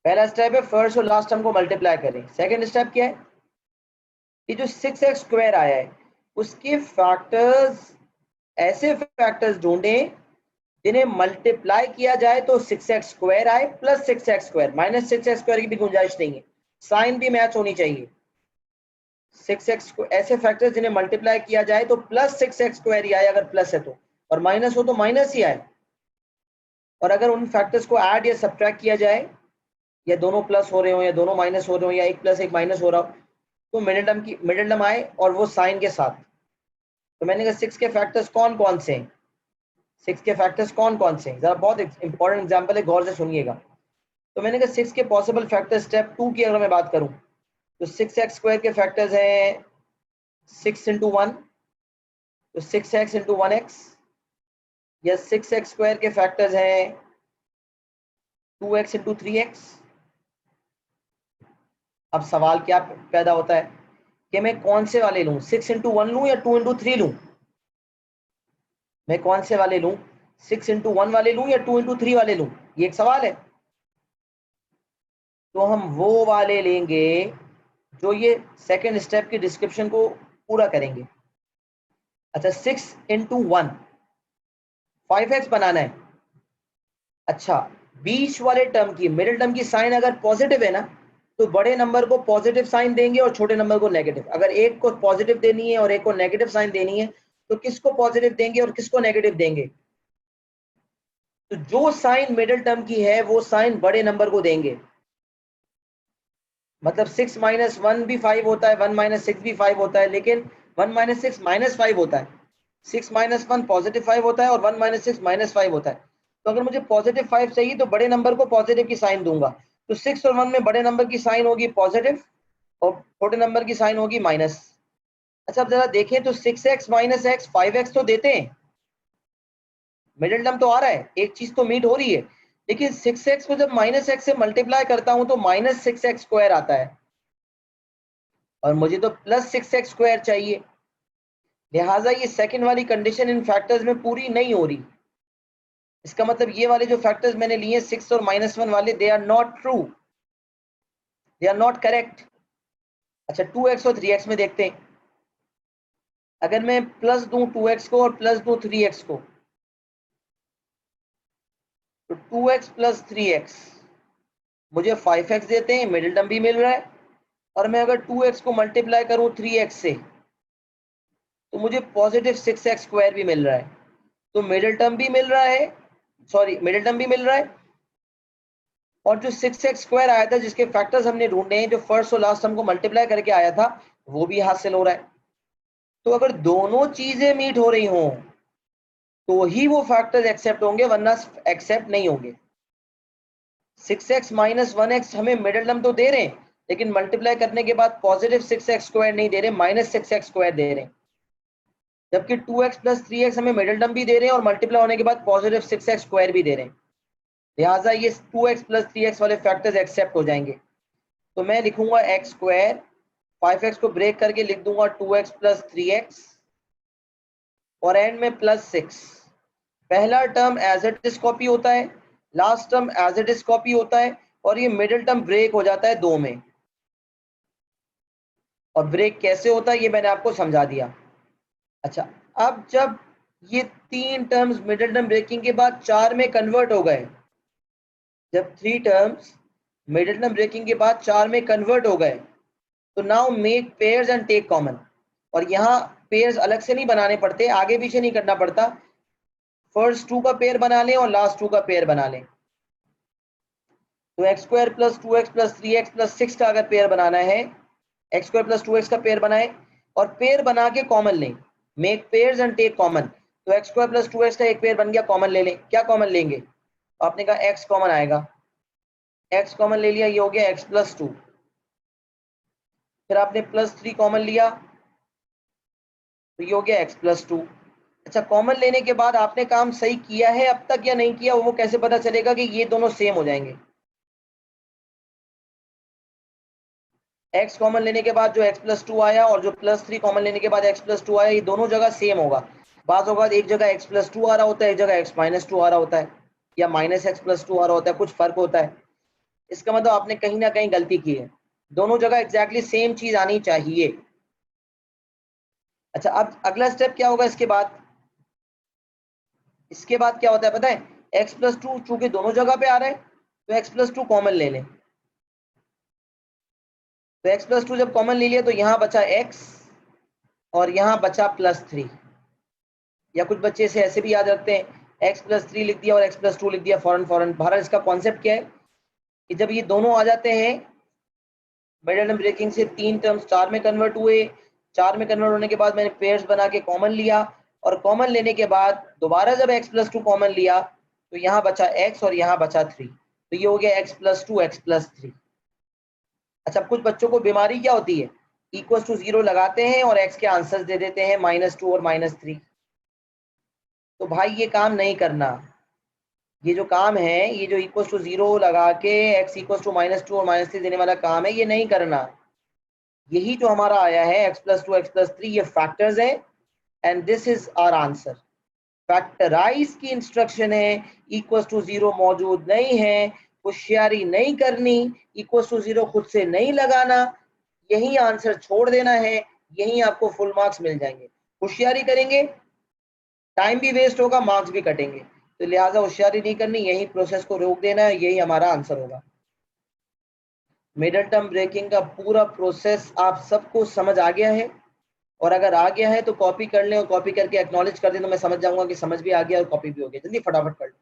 पहला स्टेप है फर्स्ट और लास्ट टर्म को मल्टीप्लाई करें। सेकंड स्टेप क्या है, ये जो 6x स्क्वायर आया है उसके फैक्टर्स, ऐसे फैक्टर्स ढूंढें जिन्हें मल्टीप्लाई किया जाए तो 6x स्क्वायर आए plus 6x square, minus 6x square की भी गुंजाइश नहीं है, साइन भी मैच होनी चाहिए। 6x ऐसे फैक्टर्स जिन्हें मल्टीप्लाई किया जाए तो प्लस 6x स्क्वायर ही आए अगर प्लस है तो, और माइनस हो तो माइनस ही आए। और अगर उन फैक्टर्स को ऐड या सब्ट्रैक्ट किया जाए, या दोनों प्लस हो रहे हो या दोनों माइनस हो रहे हो या एक प्लस एक माइनस हो रहा हो, तो मिडिल टर्म आए और वो साइन के साथ। तो मैंने कहा 6 के फैक्टर्स कौन कौन से हैं, 6 के फैक्टर्स कौन कौन से हैं, जरा बहुत इंपॉर्टेंट एग्जांपल है, गौर से सुनिएगा। तो मैंने कहा 6 के पॉसिबल फैक्टर्स, स्टेप 2 की अगर मैं बात करूं तो 6x स्क्वायर के फैक्टर्स हैं 6 इंटू 1, तो 6x इंटू 1x, या 6x स्क्वायर के फैक्टर्स हैं 2x इंटू 3x। अब सवाल क्या पैदा होता है कि मैं कौन से वाले लूं, 6 इंटू 1 लूं या 2 इंटू 3 लूं, मैं कौन से वाले लूं, 6 इंटू 1 वाले लूं या 2 इंटू 3 वाले लूं, ये एक सवाल है। तो हम वो वाले लेंगे जो ये सेकेंड स्टेप की डिस्क्रिप्शन को पूरा करेंगे। अच्छा 6 इंटू 1 5x बनाना है। अच्छा बीच वाले टर्म की, मिडिल टर्म की साइन अगर पॉजिटिव है ना तो बड़े नंबर को पॉजिटिव साइन देंगे और छोटे नंबर को नेगेटिव। अगर एक को पॉजिटिव देनी है और एक को नेगेटिव साइन देनी है तो किसको पॉजिटिव देंगे और किसको नेगेटिव देंगे, तो जो साइन मिडिल टर्म की है वो साइन बड़े नंबर को देंगे। मतलब 6 माइनस 1 भी 5 होता है, 1 माइनस 6 भी 5 होता है, लेकिन 1 माइनस 6 माइनस 5 होता है, 6 माइनस 1 पॉजिटिव 5 होता है और 1 माइनस 6 माइनस 5 होता है। तो अगर मुझे पॉजिटिव 5 चाहिए तो बड़े नंबर को पॉजिटिव की साइन दूंगा, तो 6 और 1 में बड़े नंबर की साइन होगी पॉजिटिव और छोटे नंबर की साइन होगी माइनस। अच्छा अब जरा देखें तो 6x माइनस एक्स 5x तो देते हैं, मिडिल टर्म तो आ रहा है, एक चीज तो मीट हो रही है, लेकिन 6x को जब माइनस एक्स से मल्टीप्लाई करता हूं तो माइनस 6x स्क्वायर आता है और मुझे तो प्लस 6x स्क्वायर चाहिए। लिहाजा ये सेकंड वाली कंडीशन इन फैक्टर्स में पूरी नहीं हो रही। इसका मतलब ये वाले जो फैक्टर्स मैंने लिए 6 और -1 वाले, they are not true, they are not correct. अच्छा 2x और 3x में देखते हैं, अगर मैं प्लस दूं 2x को और प्लस दूं 3x को तो 2x प्लस 3x मुझे 5x देते हैं, मिडिल टर्म भी मिल रहा है। और मैं अगर 2x को मल्टीप्लाई करूं 3x से तो मुझे पॉजिटिव 6x स्क्वायर भी मिल रहा है। तो मिडिल टर्म भी मिल रहा है, सॉरी मिडिल टर्म भी मिल रहा है, और जो 6x स्क्वायर आया था जिसके फैक्टर्स हमने ढूंढे हैं, जो फर्स्ट और लास्ट टर्म को मल्टीप्लाई करके आया था, वो भी हासिल हो रहा है। तो अगर दोनों चीजें मीट हो रही हों तो ही वो फैक्टर्स एक्सेप्ट होंगे, वरना एक्सेप्ट नहीं होंगे। 6x माइनस 1x हमें मिडिल टर्म तो दे रहे हैं, लेकिन मल्टीप्लाई करने के बाद पॉजिटिव 6x स्क्वायर नहीं दे रहे, माइनस 6x स्क्वायर दे रहे हैं। जबकि 2x प्लस 3x हमें मिडिल टर्म भी दे रहे हैं और मल्टीप्लाई होने के बाद पॉजिटिव 6x स्क्वायर भी दे रहे हैं। लिहाजा ये 2x प्लस 3x वाले फैक्टर्स एक्सेप्ट हो जाएंगे। तो मैं लिखूंगा x स्क्वायर, 5x को ब्रेक करके लिख दूंगा 2x प्लस 3x और एंड में प्लस 6। पहला term as it is copy होता है, last term as it is copy होता है, और ये मिडिल टर्म ब्रेक हो जाता है 2 में। और ब्रेक कैसे होता है ये मैंने आपको समझा दिया। अच्छा अब जब ये 3 टर्म्स मिडिल टर्म ब्रेकिंग के बाद 4 में कन्वर्ट हो गए, जब 3 टर्म्स मिडिल टर्म ब्रेकिंग के बाद 4 में कन्वर्ट हो गए, तो now make pairs and take common. और यहाँ पेयर्स अलग से नहीं बनाने पड़ते, आगे पीछे नहीं करना पड़ता, फर्स्ट 2 का पेयर बना लें और लास्ट 2 का पेयर बना लें। तो x square plus 2x plus 3x plus 6 का अगर पेयर बनाना है एक्स स्क्वायर प्लस 2x का पेयर बनाए और पेयर बना के कॉमन लें, make pairs and take common. तो एक्स स्क्वायर प्लस 2x का एक पेयर बन गया, कॉमन ले लें। क्या कॉमन लेंगे? आपने कहा x कॉमन आएगा, x कॉमन ले लिया, ये हो गया x प्लस 2। फिर आपने प्लस 3 कॉमन लिया तो ये हो गया x प्लस 2। अच्छा, कॉमन लेने के बाद आपने काम सही किया है अब तक या नहीं किया, वो कैसे पता चलेगा कि ये दोनों सेम हो जाएंगे? x कॉमन लेने के बाद जो x प्लस 2 आया और जो प्लस 3 कॉमन लेने के बाद x प्लस 2 आया, ये दोनों जगह सेम होगा। बाज़ औक़ात एक जगह x प्लस 2 आ रहा होता है, एक जगह x माइनस 2 आ रहा होता है, या माइनस x प्लस 2 आ रहा होता है, कुछ फर्क होता है। इसका मतलब आपने कहीं ना कहीं गलती की है, दोनों जगह एग्जैक्टली सेम चीज आनी चाहिए। अच्छा, अब अगला स्टेप क्या होगा इसके बाद? इसके बाद क्या होता है पता है? x प्लस 2 चूंकि दोनों जगह पे आ रहा है तो x प्लस 2 कॉमन ले लें। तो x प्लस 2 जब कॉमन ले लिया तो यहां बचा x और यहां बचा प्लस 3। या कुछ बच्चे से ऐसे भी याद रखते हैं, x प्लस 3 लिख दिया और x प्लस 2 लिख दिया फौरन फौरन। भारत इसका कॉन्सेप्ट क्या है कि जब ये दोनों आ जाते हैं मिडिल टर्म ब्रेकिंग से, 3 टर्म्स 4 में कन्वर्ट हुए, 4 में कन्वर्ट होने के बाद मैंने पेयर्स बना के कॉमन लिया और कॉमन लेने के बाद दोबारा जब x प्लस 2 कॉमन लिया तो यहाँ बचा x और यहाँ बचा 3, तो ये हो गया x प्लस 2 x प्लस 3। अच्छा, कुछ बच्चों को बीमारी क्या होती है, इक्वल टू 0 लगाते हैं और x के आंसर्स दे देते हैं -2 और -3। तो भाई ये काम नहीं करना। ये जो काम है, ये जो इक्वल टू 0 लगा के x इक्वल टू -2 और -3 देने वाला काम है, ये नहीं करना। यही जो हमारा आया है x प्लस 2 x प्लस 3, ये फैक्टर्स है and this is our answer. Factorise की इंस्ट्रक्शन है, इक्वल टू 0 मौजूद नहीं है, होशियारी नहीं करनी, इक्वल टू 0 खुद से नहीं लगाना, यही आंसर छोड़ देना है, यही आपको फुल मार्क्स मिल जाएंगे। होशियारी करेंगे टाइम भी वेस्ट होगा, मार्क्स भी कटेंगे, तो लिहाजा होशियारी नहीं करनी, यही प्रोसेस को रोक देना है, यही हमारा आंसर होगा। मिडल टर्म ब्रेकिंग का पूरा प्रोसेस आप सबको समझ आ गया है? और अगर आ गया है तो कॉपी कर लें और कॉपी करके एक्नॉलेज कर दें, तो मैं समझ जाऊंगा कि समझ भी आ गया और कॉपी भी हो गया। जल्दी फटाफट कर लो।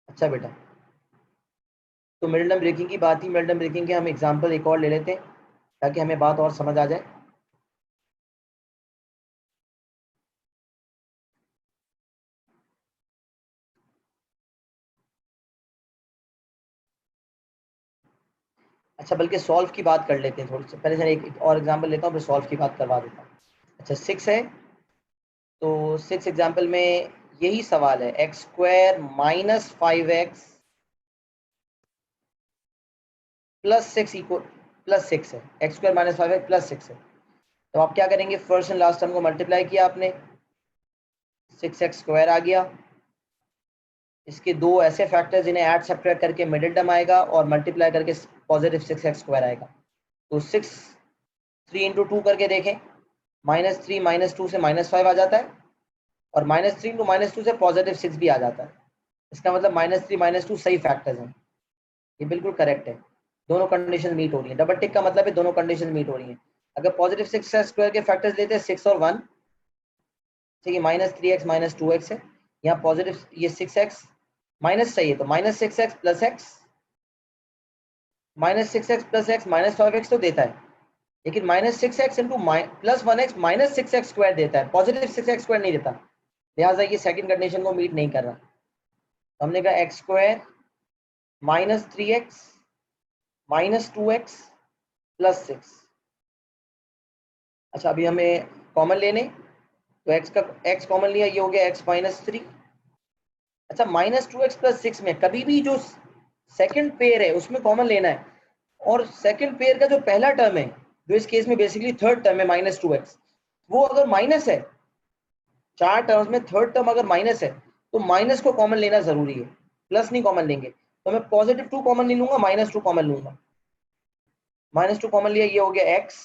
अच्छा बेटा, तो मिडल टर्म ब्रेकिंग की बात ही, मिडल टर्म ब्रेकिंग के हम एग्जांपल एक और ले लेते हैं ताकि हमें बात और समझ आ जाए। अच्छा, बल्कि सॉल्व की बात कर लेते हैं थोड़ी सी पहले। एक और एग्जांपल लेता हूँ फिर सॉल्व की बात करवा देता हूँ। अच्छा, 6 है, तो 6 एग्जाम्पल में यही सवाल है, x square minus 5x plus 6 equal plus 6 है। X square minus 5x plus 6 है, तो आप क्या करेंगे, फर्स्ट एंड लास्ट टर्म को मल्टीप्लाई किया आपने, 6x स्क्वायर आ गया, इसके दो ऐसे फैक्टर्स जिन्हें ऐड सब्ट्रैक्ट करके मिडिल टर्म आएगा और मल्टीप्लाई करके पॉजिटिव 6x² आएगा। तो 6 3 इंटू 2 करके देखें, -3 -2 से -5 आ जाता है और -3 इंटू -2 से पॉजिटिव 6 भी आ जाता है। इसका मतलब -3 -2 सही फैक्टर्स हैं, ये बिल्कुल करेक्ट है। दोनों कंडीशन मीट हो रही है। डबल टिक का मतलब है दोनों कंडीशन मीट हो रही है। अगर पॉजिटिव 6x² के फैक्टर्स लेते हैं 6 और 1, ठीक है, -3x -2x है। यहाँ पॉजिटिव ये 6x माइनस चाहिए तो -6x plus x, -6x plus x -5x तो देता है, लेकिन -6x into plus 1x -6x² देता है, पॉजिटिव 6x² नहीं देता। लिहाजा ये सेकंड कंडीशन को मीट नहीं कर रहा। तो हमने कहा x² -3x -2x प्लस 6। अच्छा, अभी हमें कॉमन लेने, तो x कॉमन लिया, ये हो गया x -3। अच्छा, -2x प्लस 6 में कभी भी जो सेकंड पेयर है उसमें कॉमन लेना है, और सेकंड पेयर का जो पहला टर्म है, जो इस केस में बेसिकली थर्ड टर्म है -2x, वो अगर माइनस है, चार टर्म्स में थर्ड टर्म अगर माइनस है तो माइनस को कॉमन लेना जरूरी है, प्लस नहीं कॉमन लेंगे। तो मैं +2 कॉमन नहीं लूंगा, -2 कॉमन लूंगा। -2 कॉमन लिया, ये हो गया x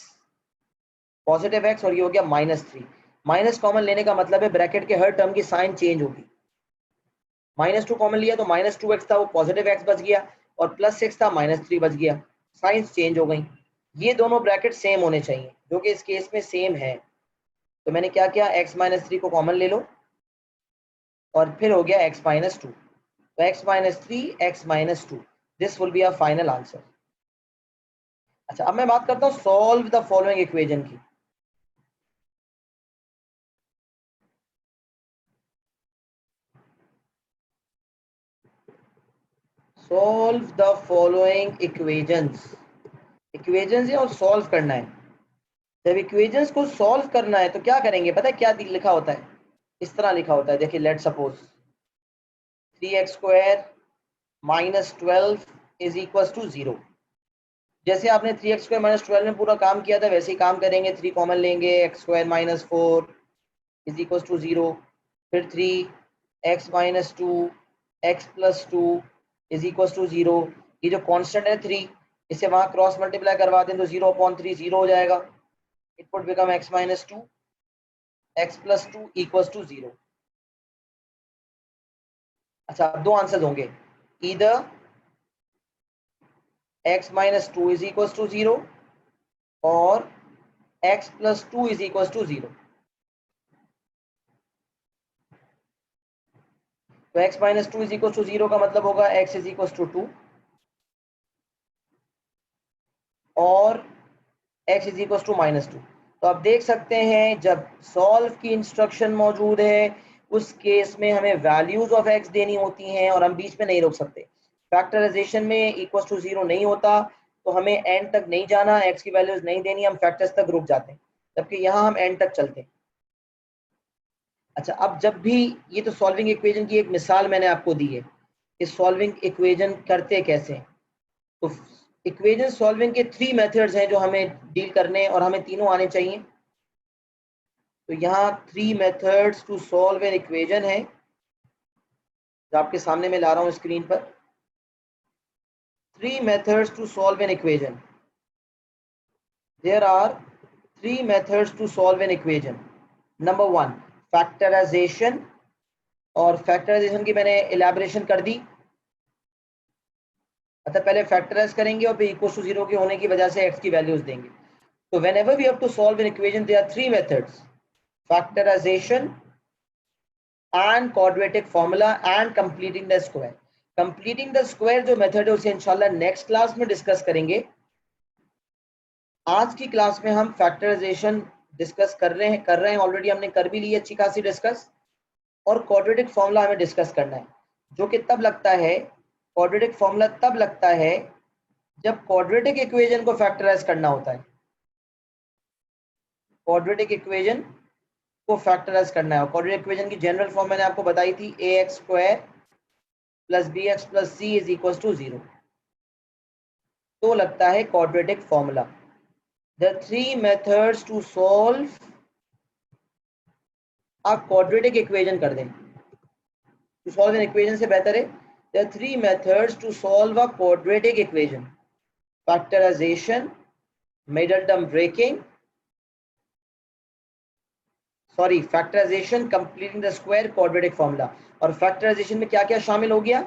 पॉजिटिव x और ये हो गया -3। माइनस कॉमन लेने का मतलब है ब्रैकेट के हर टर्म की साइन चेंज होगी। -2 कॉमन लिया तो -2x था, वो पॉजिटिव x बच गया, और +6 था, -3 बच गया, साइंस चेंज हो गई। ये दोनों ब्रैकेट सेम होने चाहिए, जो कि इस केस में सेम है। तो मैंने क्या किया, x -3 को कॉमन ले लो और फिर हो गया x -2। तो x -3 x -2, this will be our final answer. अच्छा, अब मैं बात करता हूँ सॉल्व द फॉलोइंग इक्वेशन की। Solve the following equations. Equations है और सॉल्व करना है। जब इक्वेशंस को सॉल्व करना है तो क्या करेंगे, पता है क्या लिखा होता है? इस तरह लिखा होता है, देखिए, let suppose 3x² -12 is equal to 0। जैसे आपने 3x² -12 में पूरा काम किया था वैसे ही काम करेंगे। 3 कॉमन लेंगे, x² -4 इज इक्वल टू 0, फिर 3x -2 x + 2 is equal to 0। ये जो कांस्टेंट है 3, इसे वहां क्रॉस मल्टीप्लाई करवा दें तो 0/3 0 हो जाएगा। It would become x -2 x + 2 equal to 0। अच्छा, अब दो आंसर होंगे, either x -2 is equal to 0 और x + 2 इज इक्वल टू 0। तो x -2 इज इक्वल टू 0 का मतलब होगा x इज इक्वल टू 2 और x इज इक्वल टू -2। तो आप देख सकते हैं जब सॉल्व की इंस्ट्रक्शन मौजूद है उस केस में हमें वैल्यूज ऑफ x देनी होती हैं और हम बीच में नहीं रोक सकते। फैक्टराइजेशन में इक्वल टू 0 नहीं होता तो हमें एंड तक नहीं जाना, x की वैल्यूज नहीं देनी, हम फैक्टर्स तक रुक जाते हैं, जबकि यहाँ हम एंड तक चलते हैं। अच्छा, अब जब भी, ये तो सॉल्विंग इक्वेशन की एक मिसाल मैंने आपको दी है कि सॉल्विंग इक्वेशन करते कैसे हैं। तो इक्वेशन सॉल्विंग के 3 मेथड्स हैं जो हमें डील करने हैं और हमें तीनों आने चाहिए। तो यहाँ 3 methods to solve an equation है जो आपके सामने मैं ला रहा हूँ स्क्रीन पर। 3 methods to solve an equation. There are 3 methods to solve an equation. Number 1, factorization, और फैक्टराइजेशन की मैंने इलेबोरेशन कर दी। मतलब पहले फैक्टराइज करेंगे और फिर इक्वल टू 0 के होने की वजह से x की वैल्यूज देंगे। तो whenever we have to solve an equation there are 3 methods: factorization and quadratic formula and completing the square. completing the square जो मेथड है उसे इंशाल्लाह नेक्स्ट क्लास में डिस्कस करेंगे। आज की क्लास में हम फैक्टराइजेशन डिस्कस कर रहे हैं ऑलरेडी, हमने कर भी ली अच्छी खासी डिस्कस। और क्वाड्रेटिक फॉर्मूला हमें डिस्कस करना है, जो कि तब लगता है, क्वाड्रेटिक फॉर्मूला तब लगता है जब क्वाड्रेटिक इक्वेशन को फैक्टराइज करना होता है। क्वाड्रेटिक इक्वेशन को फैक्टराइज करना है। क्वाड्रेटिक इक्वेशन की जनरल फॉर्म मैंने आपको बताई थी, ax² + bx + c is equal to 0। तो लगता है quadratic formula. The 3 methods to solve a quadratic equation कर दें। टू सॉल्व एन इक्वेशन से बेहतर है। There are 3 methods to solve a quadratic equation, factorisation, middle term breaking, sorry factorisation, completing the square, quadratic formula. और factorisation में क्या क्या शामिल हो गया?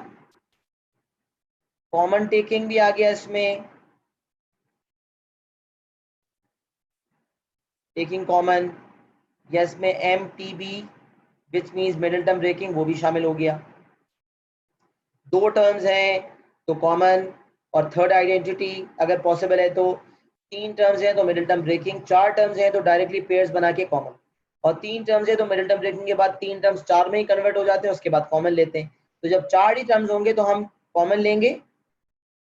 कॉमन टेकिंग भी आ गया इसमें, टेकिंग कॉमन, या इसमें MTB which means middle term breaking, वो भी शामिल हो गया। दो टर्म्स हैं तो कॉमन, और थर्ड आइडेंटिटी अगर पॉसिबल है तो, तीन टर्म्स हैं तो मिडिल टर्म ब्रेकिंग, चार टर्म्स हैं तो डायरेक्टली पेयर्स बना के कॉमन, और तीन टर्म्स है तो मिडिल टर्म ब्रेकिंग के बाद तीन टर्म्स चार में ही कन्वर्ट हो जाते हैं, उसके बाद कॉमन लेते हैं। तो जब चार ही टर्म्स होंगे तो हम कॉमन लेंगे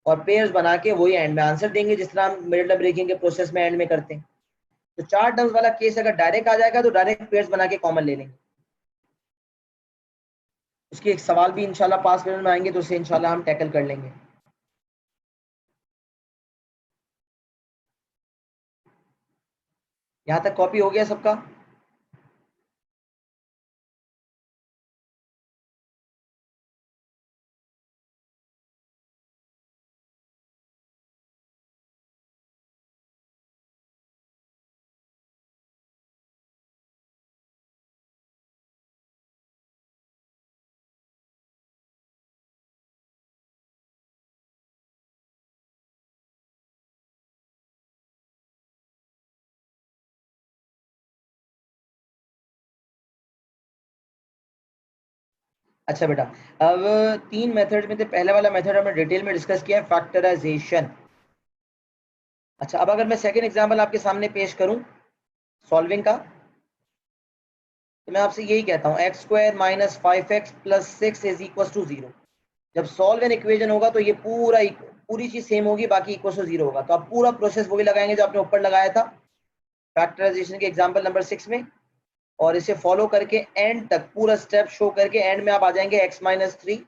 और पेयर्स बना के वही एंड में आंसर देंगे, जिस तरह हम मिडिल टर्म ब्रेकिंग के प्रोसेस में एंड में करते हैं। तो चार टर्म्स वाला केस अगर डायरेक्ट आ जाएगा तो डायरेक्ट पेयर्स बना के कॉमन ले लेंगे। उसके एक सवाल भी इंशाल्लाह 5 मिनट में आएंगे तो उसे इंशाल्लाह हम टैकल कर लेंगे। यहाँ तक कॉपी हो गया सबका? अच्छा बेटा, अब तीन मेथड में थे, पहले वाला मेथड हमने डिटेल में डिस्कस किया है, फैक्टराइजेशन। अच्छा, अब अगर मैं सेकंड एग्जांपल आपके सामने पेश करूं सॉल्विंग का, तो मैं आपसे यही कहता हूं X square minus 5x plus 6 is equal to 0। जब सॉल्व एन इक्वेशन होगा तो ये पूरी चीज सेम होगी, बाकी इक्वल टू 0 होगा। तो आप पूरा प्रोसेस वही लगाएंगे जो आपने ऊपर लगाया था फैक्टराइजेशन के एग्जाम्पल नंबर 6 में, और इसे फॉलो करके एंड तक पूरा स्टेप शो करके एंड में आप आ जाएंगे x-3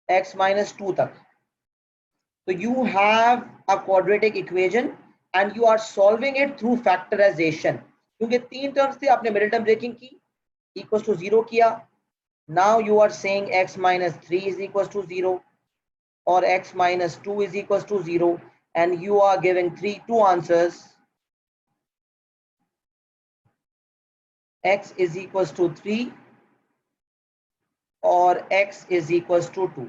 x-2 तक। तो you have a quadratic equation and you are solving it through factorization। क्योंकि तीन टर्म्स थे, आपने मिडिल टर्म ब्रेकिंग की, इक्वल टू 0 किया। Now you are saying x-3 is equal to 0 और x-2 is equal to 0 and you are giving two answers, x is equals to 3 और x is equals to 2।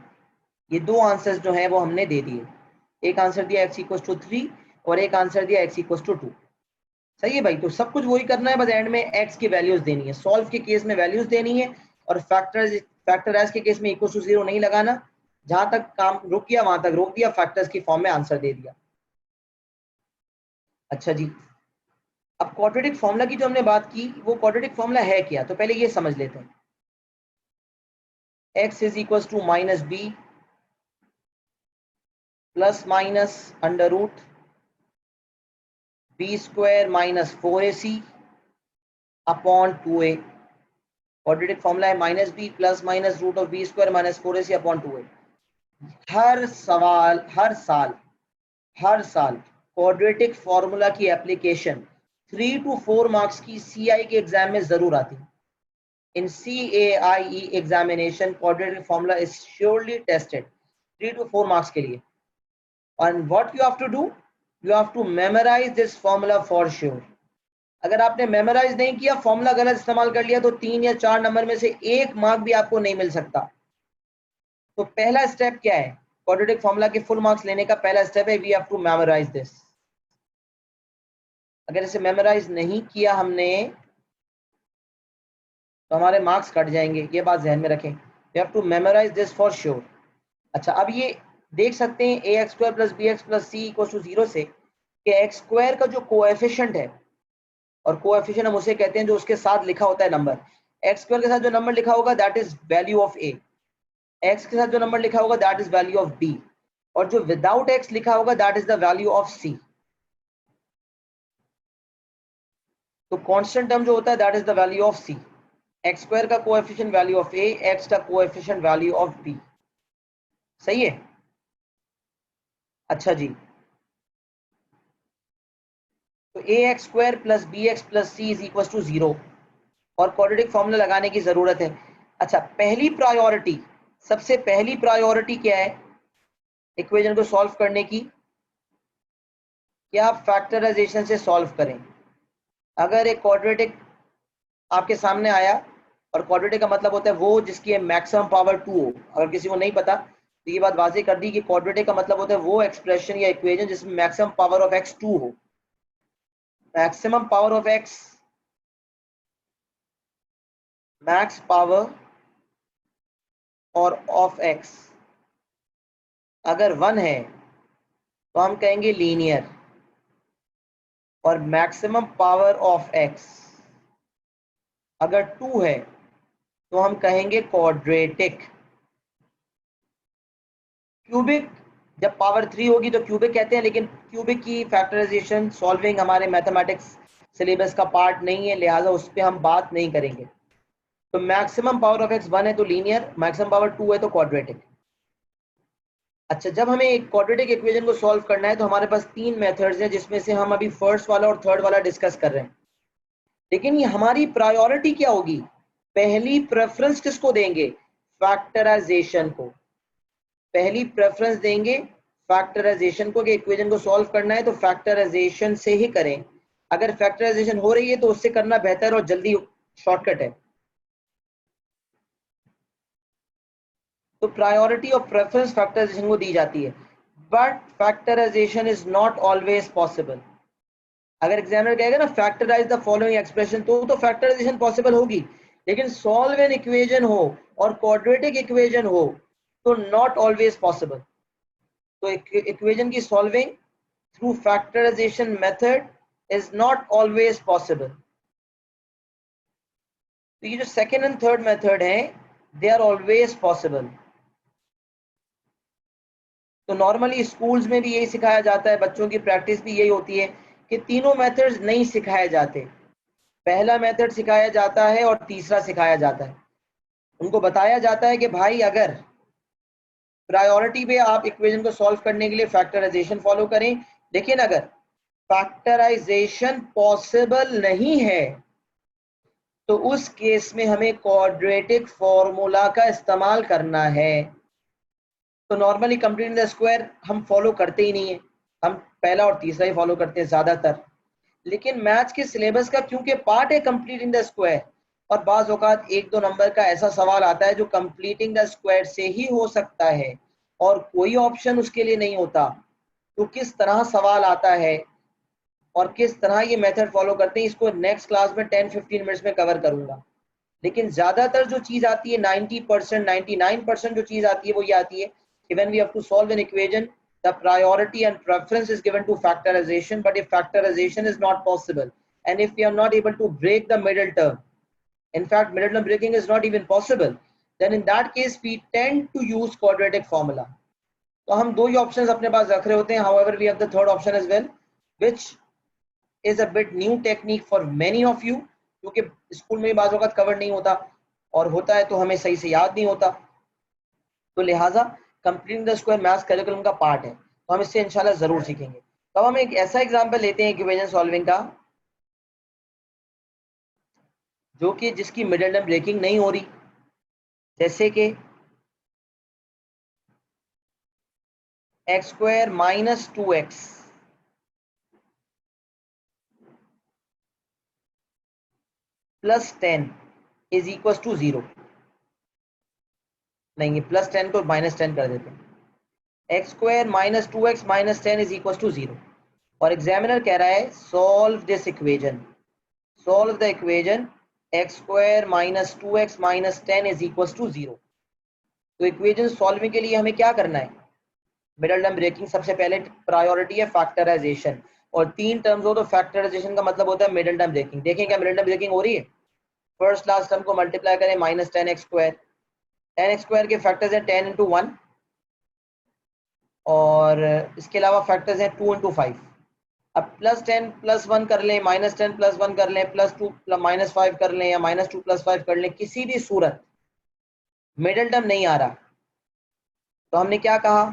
ये दो answers जो हैं वो हमने दे दिए, एक आंसर दिया x equals to 3 और एक आंसर दिया x equals to 2। सही है भाई, तो सब कुछ वही करना है, बस एंड में x की वैल्यूज देनी है। सॉल्व के केस में वैल्यूज देनी है और फैक्टराइज के केस में इक्वल टू 0 नहीं लगाना। जहां तक काम रुक गया वहां तक रोक दिया, फैक्टर्स की फॉर्म में आंसर दे दिया। अच्छा जी, अब क्वाड्रेटिक फॉर्मूला की जो हमने बात की, वो क्वाड्रेटिक फॉर्मूला है क्या, तो पहले ये समझ लेते हैं। x is equal to minus b plus minus under root b square minus 4ac upon 2a। Quadratic formula है minus b plus minus root of b square minus 4ac upon 2a। हर साल क्वाड्रेटिक फॉर्मूला की application 3 to 4 marks की CI के exam में जरूर आती है। In CAIE examination quadratic formula is surely tested 3 to 4 marks के लिए। and what you have to do, you have to memorize this formula for sure। अगर आपने मेमोराइज नहीं किया, फॉर्मूला गलत इस्तेमाल कर लिया, तो 3 या 4 नंबर में से 1 मार्क भी आपको नहीं मिल सकता। तो पहला स्टेप क्या है, क्वाड्रेटिक फॉर्मूला के फुल मार्क्स लेने का पहला स्टेप है we have to memorise this. अगर इसे मेमोराइज नहीं किया हमने तो हमारे मार्क्स कट जाएंगे, ये बात ध्यान में रखें। We have to memorise this for sure. अच्छा, अब ये देख सकते हैं ax square plus bx plus c equal to 0 से कि एक्स स्क्वायर का जो कोएफिशिएंट है, और कोएफिशिएंट हम उसे कहते हैं जो उसके साथ लिखा होता है नंबर, एक्स स्क्वायर के साथ जो नंबर लिखा होगा that is value of a, x के साथ जो नंबर लिखा होगा that is value of b, और जो विदाउट एक्स लिखा होगा that is the value of c। तो कांस्टेंट टर्म जो होता है that is the value of c। X square का coefficient value of a, x का कोएफिशिएंट वैल्यू ऑफ b। सही है? अच्छा जी, तो ax square plus bx plus c is equal to 0 और क्वाड्रेटिक फॉर्मूला लगाने की जरूरत है। अच्छा, पहली प्रायोरिटी, सबसे पहली प्रायोरिटी क्या है इक्वेशन को सॉल्व करने की? क्या आप फैक्टराइजेशन से सॉल्व करें। अगर एक क्वाड्रेटिक आपके सामने आया, और क्वाड्रेटिक का मतलब होता है वो जिसकी मैक्सिमम पावर 2 हो। अगर किसी को नहीं पता तो ये बात वाज़ेह कर दी कि क्वाड्रेटिक का मतलब होता है वो एक्सप्रेशन या इक्वेशन जिसमें मैक्सिमम पावर ऑफ x 2 हो। Maximum power of x, max power और ऑफ x अगर 1 है तो हम कहेंगे लीनियर, और मैक्सिमम पावर ऑफ x अगर 2 है तो हम कहेंगे क्वाड्रेटिक। क्यूबिक जब पावर 3 होगी तो क्यूबिक कहते हैं, लेकिन क्यूबिक की फैक्टराइजेशन सॉल्विंग हमारे मैथमेटिक्स सिलेबस का पार्ट नहीं है, लिहाजा उस पर हम बात नहीं करेंगे। तो मैक्सिमम पावर ऑफ x 1 है तो लीनियर, मैक्सिमम पावर 2 है तो क्वाड्रेटिक। अच्छा, जब हमें एक क्वाड्रेटिक इक्वेशन को सॉल्व करना है तो हमारे पास 3 मेथड्स हैं, जिसमें से हम अभी फर्स्ट वाला और थर्ड वाला डिस्कस कर रहे हैं। लेकिन ये हमारी प्रायोरिटी क्या होगी? पहली प्रेफरेंस किसको देंगे? फैक्टराइजेशन को। पहली प्रेफरेंस देंगे फैक्टराइजेशन को, कि इक्वेशन को सॉल्व करना है तो फैक्टराइजेशन से ही करें। अगर फैक्टराइजेशन हो रही है तो उससे करना बेहतर और जल्दी शॉर्टकट है। तो प्रायोरिटी और प्रेफरेंस फैक्टराइजेशन को दी जाती है, but factorization is not always possible. अगर एग्जामिनर कहेगा ना फैक्टराइज द फॉलोइंग एक्सप्रेशन, तो फैक्टराइजेशन पॉसिबल होगी, लेकिन सॉल्व एन इक्वेशन हो और क्वाड्रेटिक इक्वेशन हो तो नॉट ऑलवेज पॉसिबल। तो इक्वेशन की solving through factorization method is not always possible. तो ये जो सेकेंड एंड थर्ड मेथड है दे आर ऑलवेज पॉसिबल। तो नॉर्मली स्कूल्स में भी यही सिखाया जाता है, बच्चों की प्रैक्टिस भी यही होती है कि तीनों मेथड्स नहीं सिखाए जाते, पहला मेथड सिखाया जाता है और तीसरा सिखाया जाता है। उनको बताया जाता है कि भाई अगर प्रायोरिटी पे आप इक्वेशन को सॉल्व करने के लिए फैक्टराइजेशन फॉलो करें, लेकिन अगर फैक्टराइजेशन पॉसिबल नहीं है तो उस केस में हमें क्वाड्रेटिक फॉर्मूला का इस्तेमाल करना है। तो नॉर्मली कंप्लीटिंग द स्क्वायर हम फॉलो करते ही नहीं है, हम पहला और तीसरा ही फॉलो करते हैं ज्यादातर। लेकिन मैथ्स के सिलेबस का क्योंकि पार्ट है कंप्लीटिंग द स्क्वायर, और बाज औकात 1-2 नंबर का ऐसा सवाल आता है जो कंप्लीटिंग द स्क्वायर से ही हो सकता है और कोई ऑप्शन उसके लिए नहीं होता, तो किस तरह सवाल आता है और किस तरह ये मेथड फॉलो करते हैं, इसको नेक्स्ट क्लास में 10-15 मिनट्स में कवर करूंगा। लेकिन ज्यादातर जो चीज आती है 90%, 99% जो चीज आती है वो ये आती है कि when we have to solve an equation, the priority and preference is given to factorization, but if factorization is not possible and if we are not able to break the middle term, in fact middle term breaking is not even possible, then in that case we tend to use quadratic formula. तो हम दो ही options अपने पास रख रहे होते हैं, however we have the third option as well, which is a bit new technique for many of you, क्योंकि school में बाज़ वक़्त कवर नहीं होता, और होता है तो हमें सही से याद नहीं होता, तो लिहाजा completing the square maths curriculum का पार्ट है, तो हम इससे इंशाल्लाह जरूर सीखेंगे। तो हम एक ऐसा एग्जांपल लेते हैं इक्वेशन सॉल्विंग का, जो कि जिसकी मिडिल टर्म ब्रेकिंग नहीं हो रही, जैसे कि x square minus 2x plus 10 is equal to 0। नहीं, प्लस 10 को माइनस 10 कर देते हैं। X square minus 2x minus 10 is equal to 0, और एग्जामिनर कह रहा है solve this equation, solve the equation x square minus 2x minus 10 is equal to 0। तो इक्वेशन सॉल्विंग के लिए हमें क्या करना है? मिडल टर्म ब्रेकिंग सबसे पहले प्रायोरिटी है, फैक्टराइजेशन, और 3 टर्म्स हो तो फैक्टराइजेशन का मतलब होता है मिडल टर्म ब्रेकिंग। देखें क्या मिडल टर्म ब्रेकिंग हो रही है? फर्स्ट लास्ट टर्म को मल्टीप्लाई करें minus 10x square, 10x square के फैक्टर्स हैं 10 इंटू 1, और इसके अलावा फैक्टर्स हैं 2 इंटू 5। अब प्लस 10 प्लस 1 कर लें, माइनस 10 प्लस 1 कर लें, प्लस 2 माइनस 5 कर लें, या माइनस 2 प्लस 5 कर लें, किसी भी सूरत मिडल टर्म नहीं आ रहा, तो हमने क्या कहा?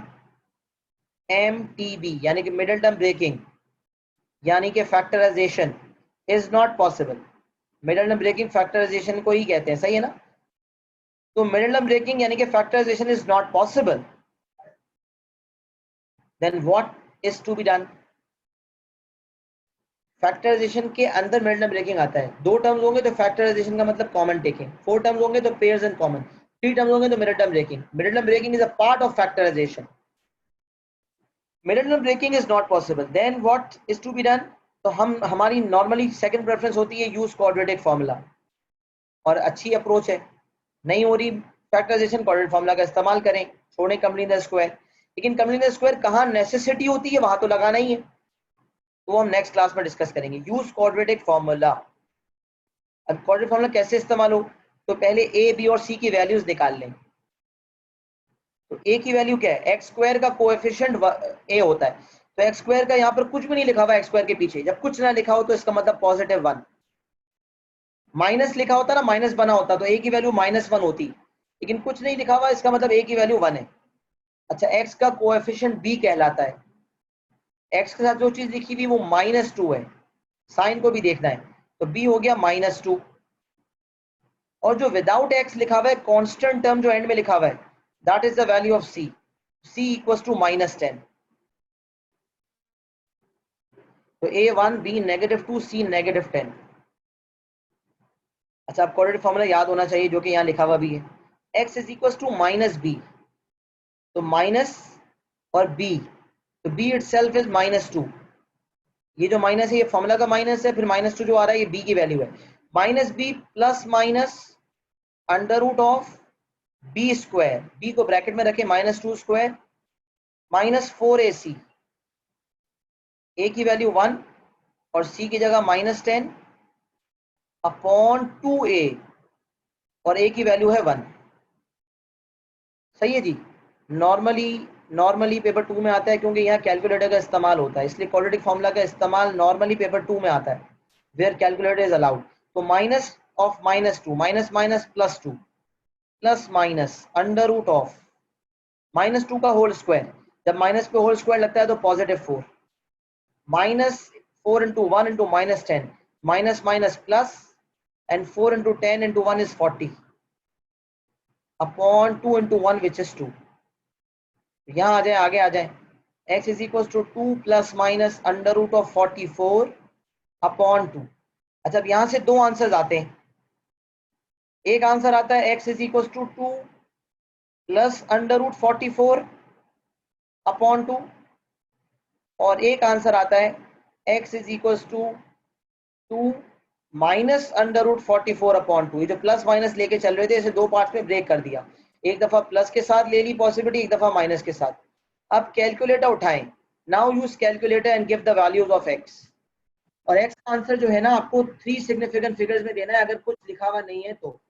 MTB यानी कि मिडल टर्म ब्रेकिंग, यानी कि factorization is not possible. Middle term breaking factorization को ही कहते हैं, सही है ना? तो मिडिल टर्म ब्रेकिंग यानी कि factorization is not possible, then what is to be done? Factorization के अंदर मिडिल टर्म ब्रेकिंग आता है। 2 टर्म्स होंगे तो फैक्टराइजेशन का मतलब कॉमन टेकिंग, 4 टर्म्स होंगे तो पेयर्स एंड कॉमन, 3 टर्म्स होंगे तो middle term breaking. Middle term breaking is a part of factorization. Middle term breaking is not possible, then what is to be done? तो हमारी normally second preference होती है use quadratic formula, और अच्छी approach है। नहीं हो रही फैक्टराइजेशन, क्वाड्रेटिक फार्मूला का इस्तेमाल करें, छोड़ें कंप्लीट द स्क्वायर। लेकिन कंप्लीट द स्क्वायर कहाँ नेसेसिटी होती है, वहां तो लगाना ही है, तो हम नेक्स्ट क्लास में डिस्कस करेंगे। Use quadratic formula. अब क्वाड्रेटिक फार्मूला कैसे इस्तेमाल हो, तो पहले ए बी और सी की वैल्यूज निकाल लें। तो ए की वैल्यू क्या है, एक्स स्क्वायर का कोएफिशिएंट ए होता है, तो एक्स स्क्वायर का यहाँ पर कुछ भी नहीं लिखा हुआ एक्स स्क्वायर के पीछे। जब कुछ ना लिखा हो तो इसका मतलब पॉजिटिव 1। माइनस लिखा होता ना, माइनस बना होता तो ए की वैल्यू -1 होती, लेकिन कुछ नहीं लिखा हुआ, इसका मतलब ए की वैल्यू 1 है। अच्छा, एक्स का कोएफिशिएंट बी कहलाता है। एक्स के साथ जो चीज लिखी हुई वो -2 है, साइन को भी देखना है, तो बी हो गया -2। और जो विदाउट एक्स लिखा हुआ है, कांस्टेंट टर्म जो एंड में लिखा हुआ है, that is the value of c, c equals to -10। तो a1 b -2 c -10। अच्छा, आप क्वाड्रेटिक फार्मूला याद होना चाहिए जो कि यहाँ लिखा हुआ भी है। x is equals to -b, तो माइनस और b, तो b इटसेल्फ इज -2। ये जो माइनस है ये फार्मूला का माइनस है, फिर -2 जो आ रहा है ये b की वैल्यू है। -b plus minus under root of b square, b को ब्रैकेट में रखे -2 स्क्वायर -4ac, a की वैल्यू 1 और c की जगह -10 अपॉन 2a, और a की वैल्यू है 1। सही है जी। नॉर्मली पेपर 2 में आता है, क्योंकि यहाँ कैलकुलेटर का इस्तेमाल होता है, इसलिए क्वाड्रेटिक फार्मूला का इस्तेमाल नॉर्मली पेपर 2 में आता है, वेयर कैलकुलेटर इज अलाउड। तो minus of -2, minus minus +2 plus minus under root of -2 का होल स्क्वायर, जब माइनस पे होल स्क्वायर लगता है तो +4, -4 into 1 into -10, minus minus plus, and 4 into 10 into 1 is 40 upon 2 into 1 which is 2। यहाँ आ जाए, आगे आ जाए, x is equal to 2 plus minus under root of 44 upon 2। अच्छा, अब यहाँ से 2 आंसर्स आते हैं। एक आंसर आता है x is equal to 2 plus under root 44 upon 2, और एक आंसर आता है x is equal to 2 minus under root 44 upon 2। ये जो प्लस माइनस लेके चल रहे थे, इसे 2 पार्ट्स में ब्रेक कर दिया, एक दफा प्लस के साथ ले ली पॉसिबिलिटी, एक दफा माइनस के साथ। अब कैलकुलेटर उठाएं, now use calculator and give the values of x। और x का आंसर जो है ना, आपको 3 सिग्निफिकेंट फिगर्स में देना है, अगर कुछ लिखा हुआ नहीं है तो।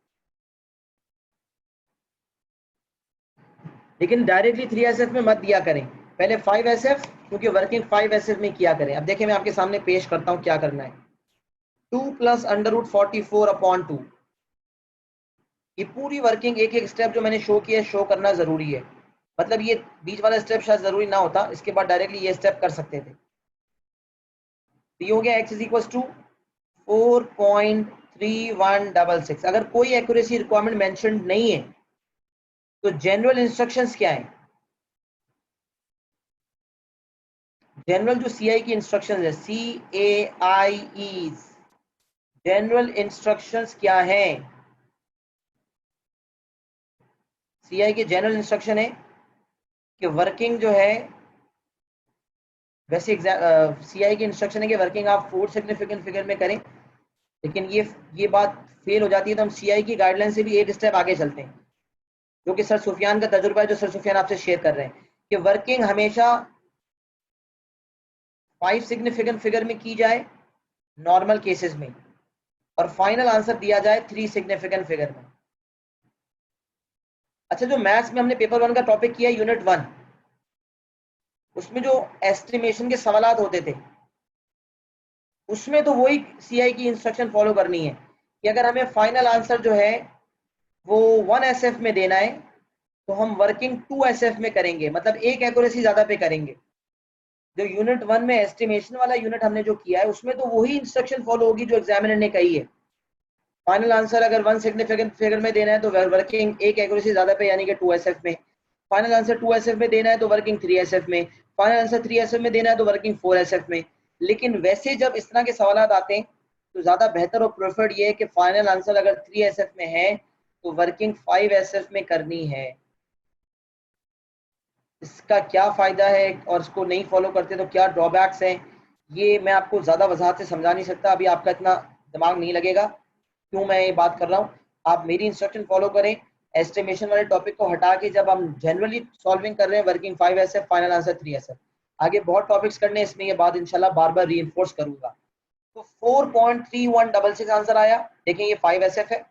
लेकिन डायरेक्टली 3SF में मत दिया करें, पहले 5SF, क्योंकि वर्किंग 5SF में किया करें। अब देखिए, मैं आपके सामने पेश करता हूं क्या करना है। 2 प्लस अंडर रूट 44 अपॉन 2, ये पूरी वर्किंग एक एक स्टेप जो मैंने शो किया, शो करना जरूरी है। मतलब ये बीच वाला स्टेप शायद जरूरी ना होता, इसके बाद डायरेक्टली ये स्टेप कर सकते थे। तो ये हो गया x इज इक्वल टू 4.3166। अगर कोई एक्यूरेसी रिक्वायरमेंट मेंशन नहीं है तो जनरल इंस्ट्रक्शंस क्या है, जनरल जो CI की इंस्ट्रक्शंस है, CAIE, जनरल इंस्ट्रक्शंस क्या है? CI के जनरल इंस्ट्रक्शन है कि वर्किंग जो है, वैसे CI की इंस्ट्रक्शन है कि वर्किंग आप 4 सिग्निफिकेंट फिगर में करें, लेकिन ये बात फेल हो जाती है, तो हम CI की गाइडलाइन से भी एक स्टेप आगे चलते हैं, जो कि सर सुफियान का तजुर्बा है, जो सर सुफियान आपसे शेयर कर रहे हैं, कि वर्किंग हमेशा 5 सिग्निफिकेंट फिगर में की जाए नॉर्मल केसेस में, और फाइनल आंसर दिया जाए 3 सिग्निफिकेंट फिगर में। अच्छा, जो मैथ्स में हमने पेपर 1 का टॉपिक किया यूनिट 1, उसमें जो एस्टिमेशन के सवालात होते थे, उसमें तो वही CI की इंस्ट्रक्शन फॉलो करनी है कि अगर हमें फाइनल आंसर जो है वो 1SF में देना है, तो हम वर्किंग 2SF में करेंगे, मतलब एक एक्यूरेसी ज्यादा पे करेंगे। जो यूनिट 1 में एस्टिमेशन वाला यूनिट हमने जो किया है, उसमें तो वही इंस्ट्रक्शन फॉलो होगी जो एग्जामिनर ने कही है। फाइनल आंसर अगर 1 सिग्निफिकेंट फिगर में देना है तो वर्किंग एक एक्यूरेसी ज्यादा पे यानी कि 2SF में, फाइनल आंसर 2SF में देना है तो वर्किंग 3SF में, फाइनल आंसर 3SF में देना है तो वर्किंग 4SF में। लेकिन वैसे जब इस तरह के सवाल आते हैं तो ज्यादा बेहतर और प्रेफर्ड ये है कि फाइनल आंसर अगर 3SF में है तो वर्किंग 5SF में करनी है। इसका क्या फायदा है और इसको नहीं फॉलो करते तो क्या ड्रॉबैक्स हैं, ये मैं आपको ज्यादा वजाहत से समझा नहीं सकता, अभी आपका इतना दिमाग नहीं लगेगा क्यों मैं ये बात कर रहा हूँ। आप मेरी इंस्ट्रक्शन फॉलो करें, एस्टिमेशन वाले टॉपिक को हटा के जब हम जनरली सॉल्विंग कर रहे हैं working 5SF final answer 3SF, आगे बहुत टॉपिक्स करने हैं इसमें ये बात इंशाल्लाह बार बार रीइंफोर्स करूंगा। तो 4.3166 आंसर आया, देखें ये 5SF है।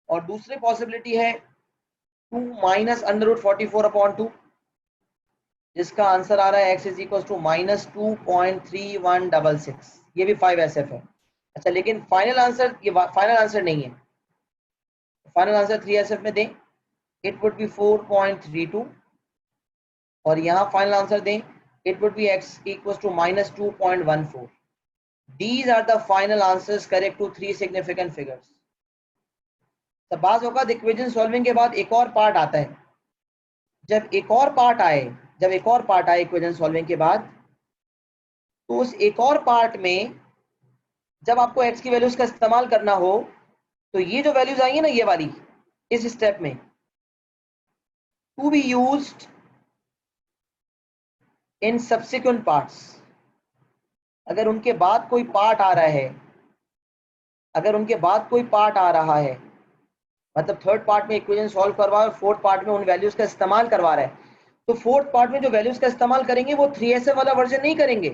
और दूसरी पॉसिबिलिटी है 2 माइनस √44/2 जिसका आंसर आ रहा है x इज इक्वल टू -2.3166, ये भी 5SF है। अच्छा लेकिन फाइनल आंसर, ये फाइनल आंसर नहीं है, फाइनल आंसर 3SF में दें इट वुड बी 4.32 और यहाँ फाइनल आंसर दें it would be x equal to -2.14। These are the final answers correct to 3 significant figures। तो बाज़ औक़ात इक्वेशन सॉल्विंग के बाद एक और पार्ट आता है, जब एक और पार्ट आए इक्वेशन सॉल्विंग के बाद, तो उस एक और पार्ट में जब आपको x की वैल्यूज का इस्तेमाल करना हो तो ये जो वैल्यूज आई है ना ये वाली इस स्टेप में to be used in subsequent parts, अगर उनके बाद कोई पार्ट आ रहा है, मतलब थर्ड पार्ट में इक्वेशन सॉल्व करवा और फोर्थ पार्ट में उन वैल्यूज का इस्तेमाल करवा रहा है, तो फोर्थ पार्ट में जो वैल्यूज का इस्तेमाल करेंगे वो 3SF वाला वर्जन नहीं करेंगे।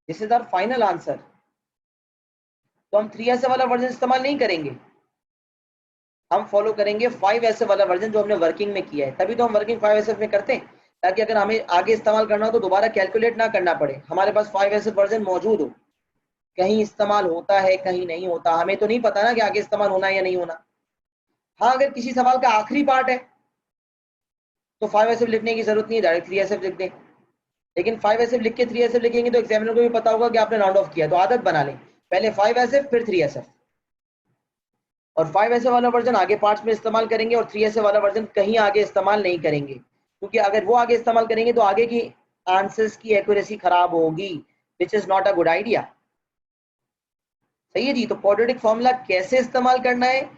This is our final answer, तो हम 3SF वाला वर्जन इस्तेमाल नहीं करेंगे, हम फॉलो करेंगे 5SF वाला वर्जन जो हमने वर्किंग में किया है। तभी तो हम वर्किंग 5SF में करते हैं ताकि अगर हमें आगे इस्तेमाल करना हो तो दोबारा कैलकुलेट ना करना पड़े, हमारे पास 5SF वर्जन मौजूद हो। कहीं इस्तेमाल होता है कहीं नहीं होता, हमें तो नहीं पता ना कि आगे इस्तेमाल होना है या नहीं होना। हाँ अगर किसी सवाल का आखिरी पार्ट है तो 5SF लिखने की जरूरत नहीं, डायरेक्ट 3SF लिख दें। लेकिन 5SF लिख के 3SF लिखेंगे तो एग्जामिनर को भी पता होगा कि आपने राउंड ऑफ किया, तो आदत बना लें पहले 5SF फिर 3SF, और 5SF वाला वर्जन आगे पार्ट्स में इस्तेमाल करेंगे और 3SF वाला वर्जन कहीं आगे इस्तेमाल नहीं करेंगे, क्योंकि अगर वो आगे इस्तेमाल करेंगे तो आगे की आंसर्स की एक्यूरेसी खराब होगी, which is not a good idea. सही है जी। तो क्वाड्रेटिक फॉर्मूला कैसे इस्तेमाल करना है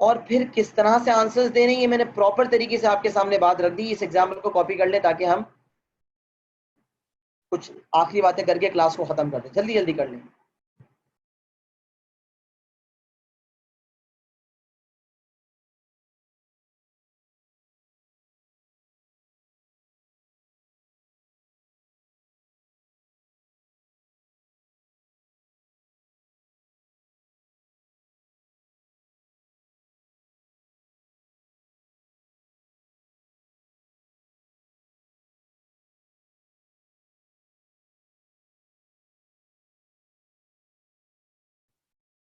और फिर किस तरह से आंसर्स देने, ये मैंने प्रॉपर तरीके से आपके सामने बात रख दी। इस एग्जाम्पल को कॉपी कर लें ताकि हम कुछ आखिरी बातें करके क्लास को खत्म कर दें, जल्दी जल्दी कर लें।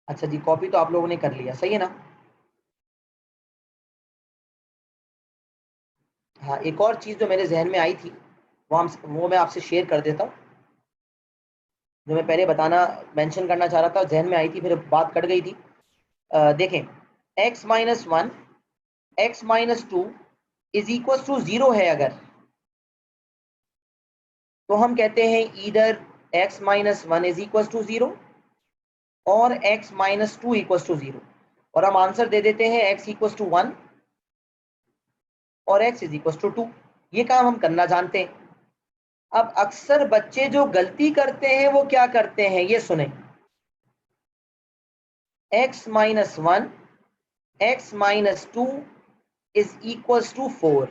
अच्छा जी, कॉपी तो आप लोगों ने कर लिया, सही है ना। हाँ एक और चीज जो मेरे जहन में आई थी वो मैं आपसे शेयर कर देता हूँ, जो मैं पहले बताना मेंशन करना चाह रहा था, जहन में आई थी फिर बात कट गई थी। देखें x-1 x-2 is equal to 0 है अगर, तो हम कहते हैं either x-1 is equal to 0 और x-2 इक्वल टू 0, और हम आंसर दे देते हैं x इक्वल टू 1 और x इज इक्वल टू 2। ये काम हम करना जानते हैं। अब अक्सर बच्चे जो गलती करते हैं वो क्या करते हैं, ये सुने, x-1 x-2 is equal to 4।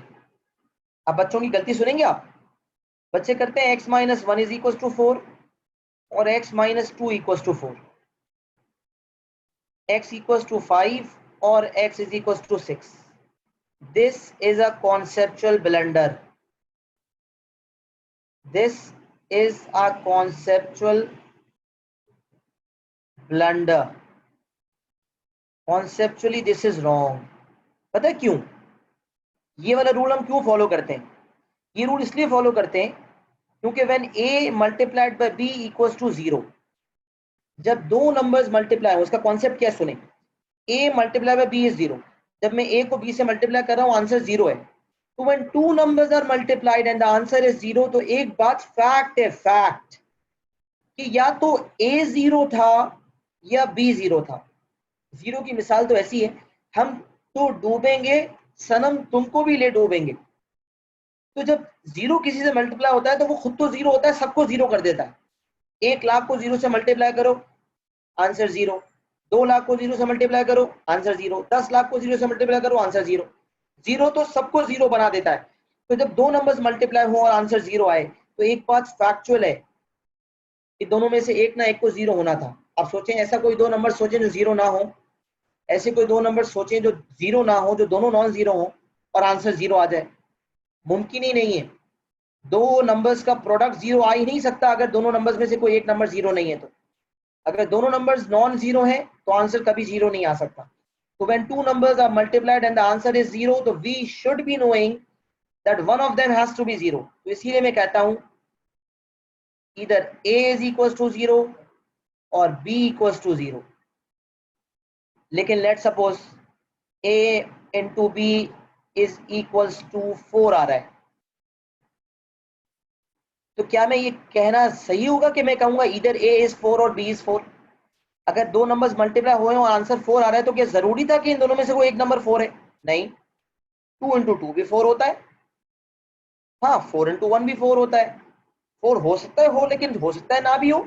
अब बच्चों की गलती सुनेंगे आप, बच्चे करते हैं x-1 इज इक्वल टू 4 और x-2 equal to 4, x equal to 5 और x is equal to 6। This is a conceptual blunder. This is a conceptual blunder. Conceptually this is wrong. पता है क्यों? ये वाला रूल हम क्यों फॉलो करते हैं? ये रूल इसलिए फॉलो करते हैं क्योंकि when a multiplied by b equals to 0, जब दो नंबर्स मल्टीप्लाई हो, उसका कॉन्सेप्ट क्या है सुने, a multiply by b is 0। जब मैं a को b से मल्टीप्लाई कर रहा हूँ आंसर 0 है। तो when two numbers are multiplied and the answer is 0, तो एक बात फैक्ट है, फैक्ट, कि या तो a 0 था या b 0 था। 0 की मिसाल तो ऐसी है, हम तो डूबेंगे सनम, तुमको भी ले डूबेंगे। तो जब 0 किसी से मल्टीप्लाई होता है तो वो खुद तो 0 होता है, सबको 0 कर देता है। 1,00,000 को 0 से मल्टीप्लाई करो आंसर 0, 2,00,000 को 0 से मल्टीप्लाई करो आंसर 0, 10,00,000 को 0 से मल्टीप्लाई करो आंसर 0। 0 तो सबको 0 बना देता है। तो जब दो नंबर्स मल्टीप्लाई हो और आंसर 0 आए, तो एक बात फैक्चुअल है कि दोनों में से एक ना एक को 0 होना था। अब सोचें, ऐसा कोई दो नंबर सोचें जो 0 ना हो, ऐसे कोई दो नंबर सोचें जो 0 ना हो, जो दोनों नॉन 0 हो और आंसर 0 आ जाए। मुमकिन ही नहीं है। दो नंबर्स का प्रोडक्ट 0 आ ही नहीं सकता अगर दोनों नंबर्स में से कोई एक नंबर 0 नहीं है। तो अगर दोनों नंबर्स नॉन 0 है तो आंसर कभी 0 नहीं आ सकता। तो when two numbers are multiplied and the answer is 0, तो we should be knowing that one of them has to be 0। तो इसीलिए मैं कहता हूं either a is equals to 0 और b equals to 0। लेकिन let's suppose a into b is equals to 4 आ रहा है, तो क्या मैं ये कहना सही होगा कि मैं कहूंगा either a is 4 और b is 4? अगर दो नंबर्स मल्टीप्लाई हुए और आंसर 4 आ रहा है तो क्या जरूरी था कि इन दोनों में से कोई एक नंबर 4 है? नहीं, 2 into 2 भी 4 होता है। हाँ, 4 into 1 भी 4 होता है। 4 हो सकता है हो, लेकिन हो सकता है ना भी हो।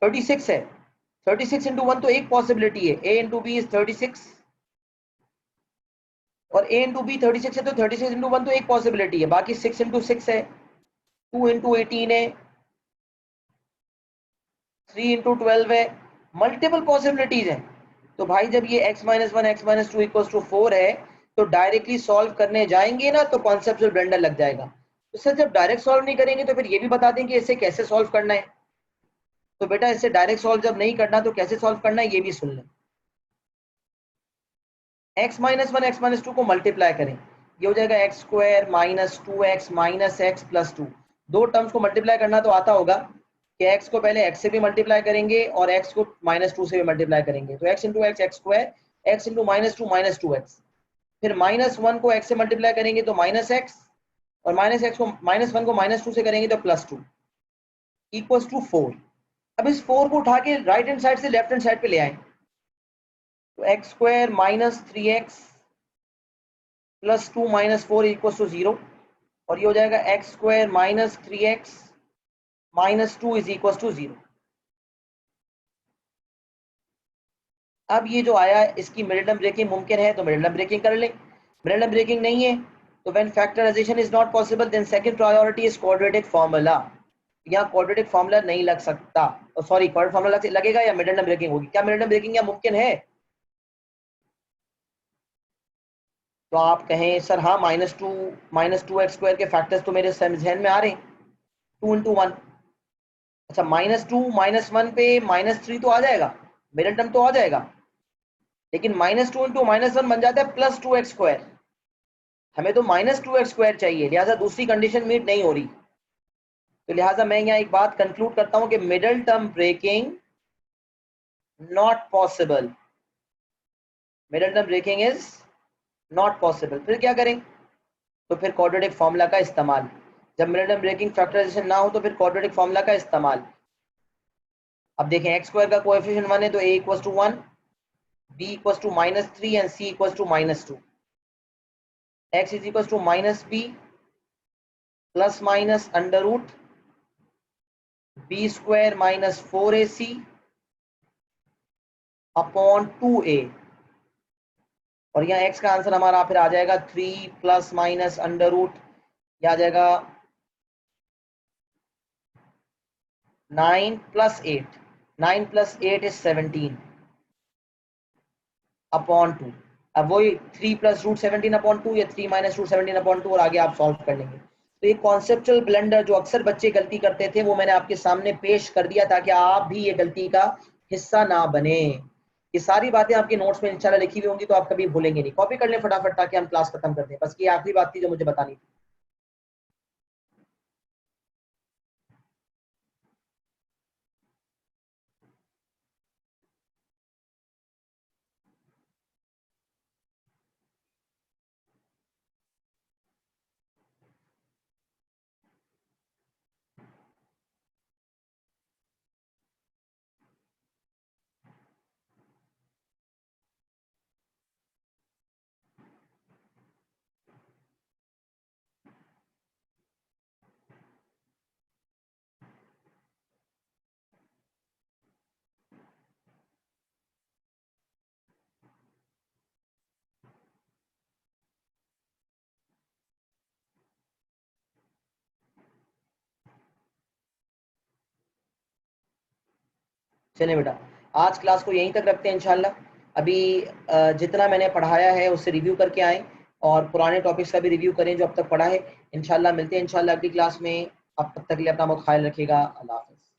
36 है, 36 into 1 तो एक पॉसिबिलिटी है, a into b is 36, और a into b 36 है तो 36 into 1 तो एक पॉसिबिलिटी है, बाकी 6 into 6 है, 2 into 18 है, 3 into 12 है, मल्टीपल पॉसिबिलिटीज हैं। तो भाई जब ये x minus 1 x minus 2 equals to 4 है, तो डायरेक्टली सॉल्व करने जाएंगे ना तो कॉन्सेप्चुअल ब्लेंडर लग जाएगा। तो सर जब डायरेक्ट सॉल्व नहीं करेंगे तो फिर ये भी बता दें कि इसे कैसे सॉल्व करना है। तो बेटा इससे डायरेक्ट सॉल्व जब नहीं करना तो कैसे सॉल्व करना है ये भी सुन लें। x माइनस 1 x माइनस 2 को मल्टीप्लाई करें, ये हो जाएगा x square minus 2x minus x plus 2। दो टर्म्स को मल्टीप्लाई करना तो आता होगा कि x को पहले x से भी मल्टीप्लाई करेंगे और x को माइनस 2 से भी मल्टीप्लाई करेंगे। तो x into x x square, x into minus 2 x, फिर माइनस 1 को x से मल्टीप्लाई करेंगे तो माइनस x, और माइनस x को माइनस 1 को माइनस 2 से करेंगे तो प्लस 2 इक्वल्स टू 4। अब इस 4 को उठा के राइट हैंड साइड से लेफ्ट हैंड साइड पे ले आए, तो x square minus 3x plus 2 minus 4 equals to 0, और ये हो जाएगा x square minus 3x minus 2 is equals to 0। अब ये जो आया इसकी मिडिल टर्म ब्रेकिंग मुमकिन है तो मिडिल टर्म ब्रेकिंग कर लें, मिडिल टर्म ब्रेकिंग नहीं है तो when factorization is not possible then second priority is quadratic formula. यहाँ क्वाड्रेटिक फार्मूला नहीं लग सकता, सॉरी क्वाड्रेटिक फार्मूला लगेगा या मिडिल टर्म ब्रेकिंग होगी। क्या मिडिल टर्म ब्रेकिंग या मुमकिन है? तो आप कहें सर हाँ माइनस टू एक्स स्क्वायर के फैक्टर्स तो मेरे जहन में आ रहे हैं, 2 into 1। अच्छा माइनस 2 माइनस 1 पे माइनस 3 तो आ जाएगा, मिडिल टर्म तो आ जाएगा, लेकिन माइनस 2 इंटू माइनस 1 बन जाता है प्लस 2x स्क्वायर। हमें तो माइनस 2x स्क्वायर चाहिए, लिहाजा दूसरी कंडीशन मीट नहीं हो रही। तो लिहाजा मैं यहाँ एक बात कंक्लूड करता हूँ कि middle term breaking not possible, middle term breaking is not possible. फिर क्या करें? तो फिर क्वाड्रेटिक फार्मूला का इस्तेमाल। जब मिडिल टर्म ब्रेकिंग फैक्टराइजेशन ना हो तो फिर क्वाड्रेटिक फार्मूला का इस्तेमाल। अब देखें एक्स स्क्वायर का कोएफिशिएंट 1 है तो a equals to 1, b equals to minus 3 and c equals to minus 2। x is equals to minus b plus minus under root b square minus 4ac upon 2a, और यहाँ x का answer हमारा फिर आ जाएगा 3 plus minus under root, यह आ जाएगा 9 plus 8, 9 plus 8 is 17 upon 2। अब वही 3 प्लस रूट 17 अपॉन 2 या 3 माइनस रूट 17 अपॉन 2, और आगे आप सॉल्व कर लेंगे। तो ये कॉन्सेप्चुअल ब्लेंडर जो अक्सर बच्चे गलती करते थे वो मैंने आपके सामने पेश कर दिया ताकि आप भी ये गलती का हिस्सा ना बने। ये सारी बातें आपके नोट्स में इंशाल्लाह लिखी हुई होंगी तो आप कभी भूलेंगे नहीं। कॉपी कर लें फटाफट ताकि हम क्लास खत्म कर दें। बस ये आखिरी बात थी जो मुझे बतानी थी। चलें बेटा, आज क्लास को यहीं तक रखते हैं इंशाल्लाह। अभी जितना मैंने पढ़ाया है उससे रिव्यू करके आएँ और पुराने टॉपिक्स का भी रिव्यू करें जो अब तक पढ़ा है। इंशाल्लाह मिलते हैं इंशाल्लाह अगली क्लास में। अब तक के लिए अपना बहुत ख्याल रखिएगा। अल्लाह हाफ़िज़।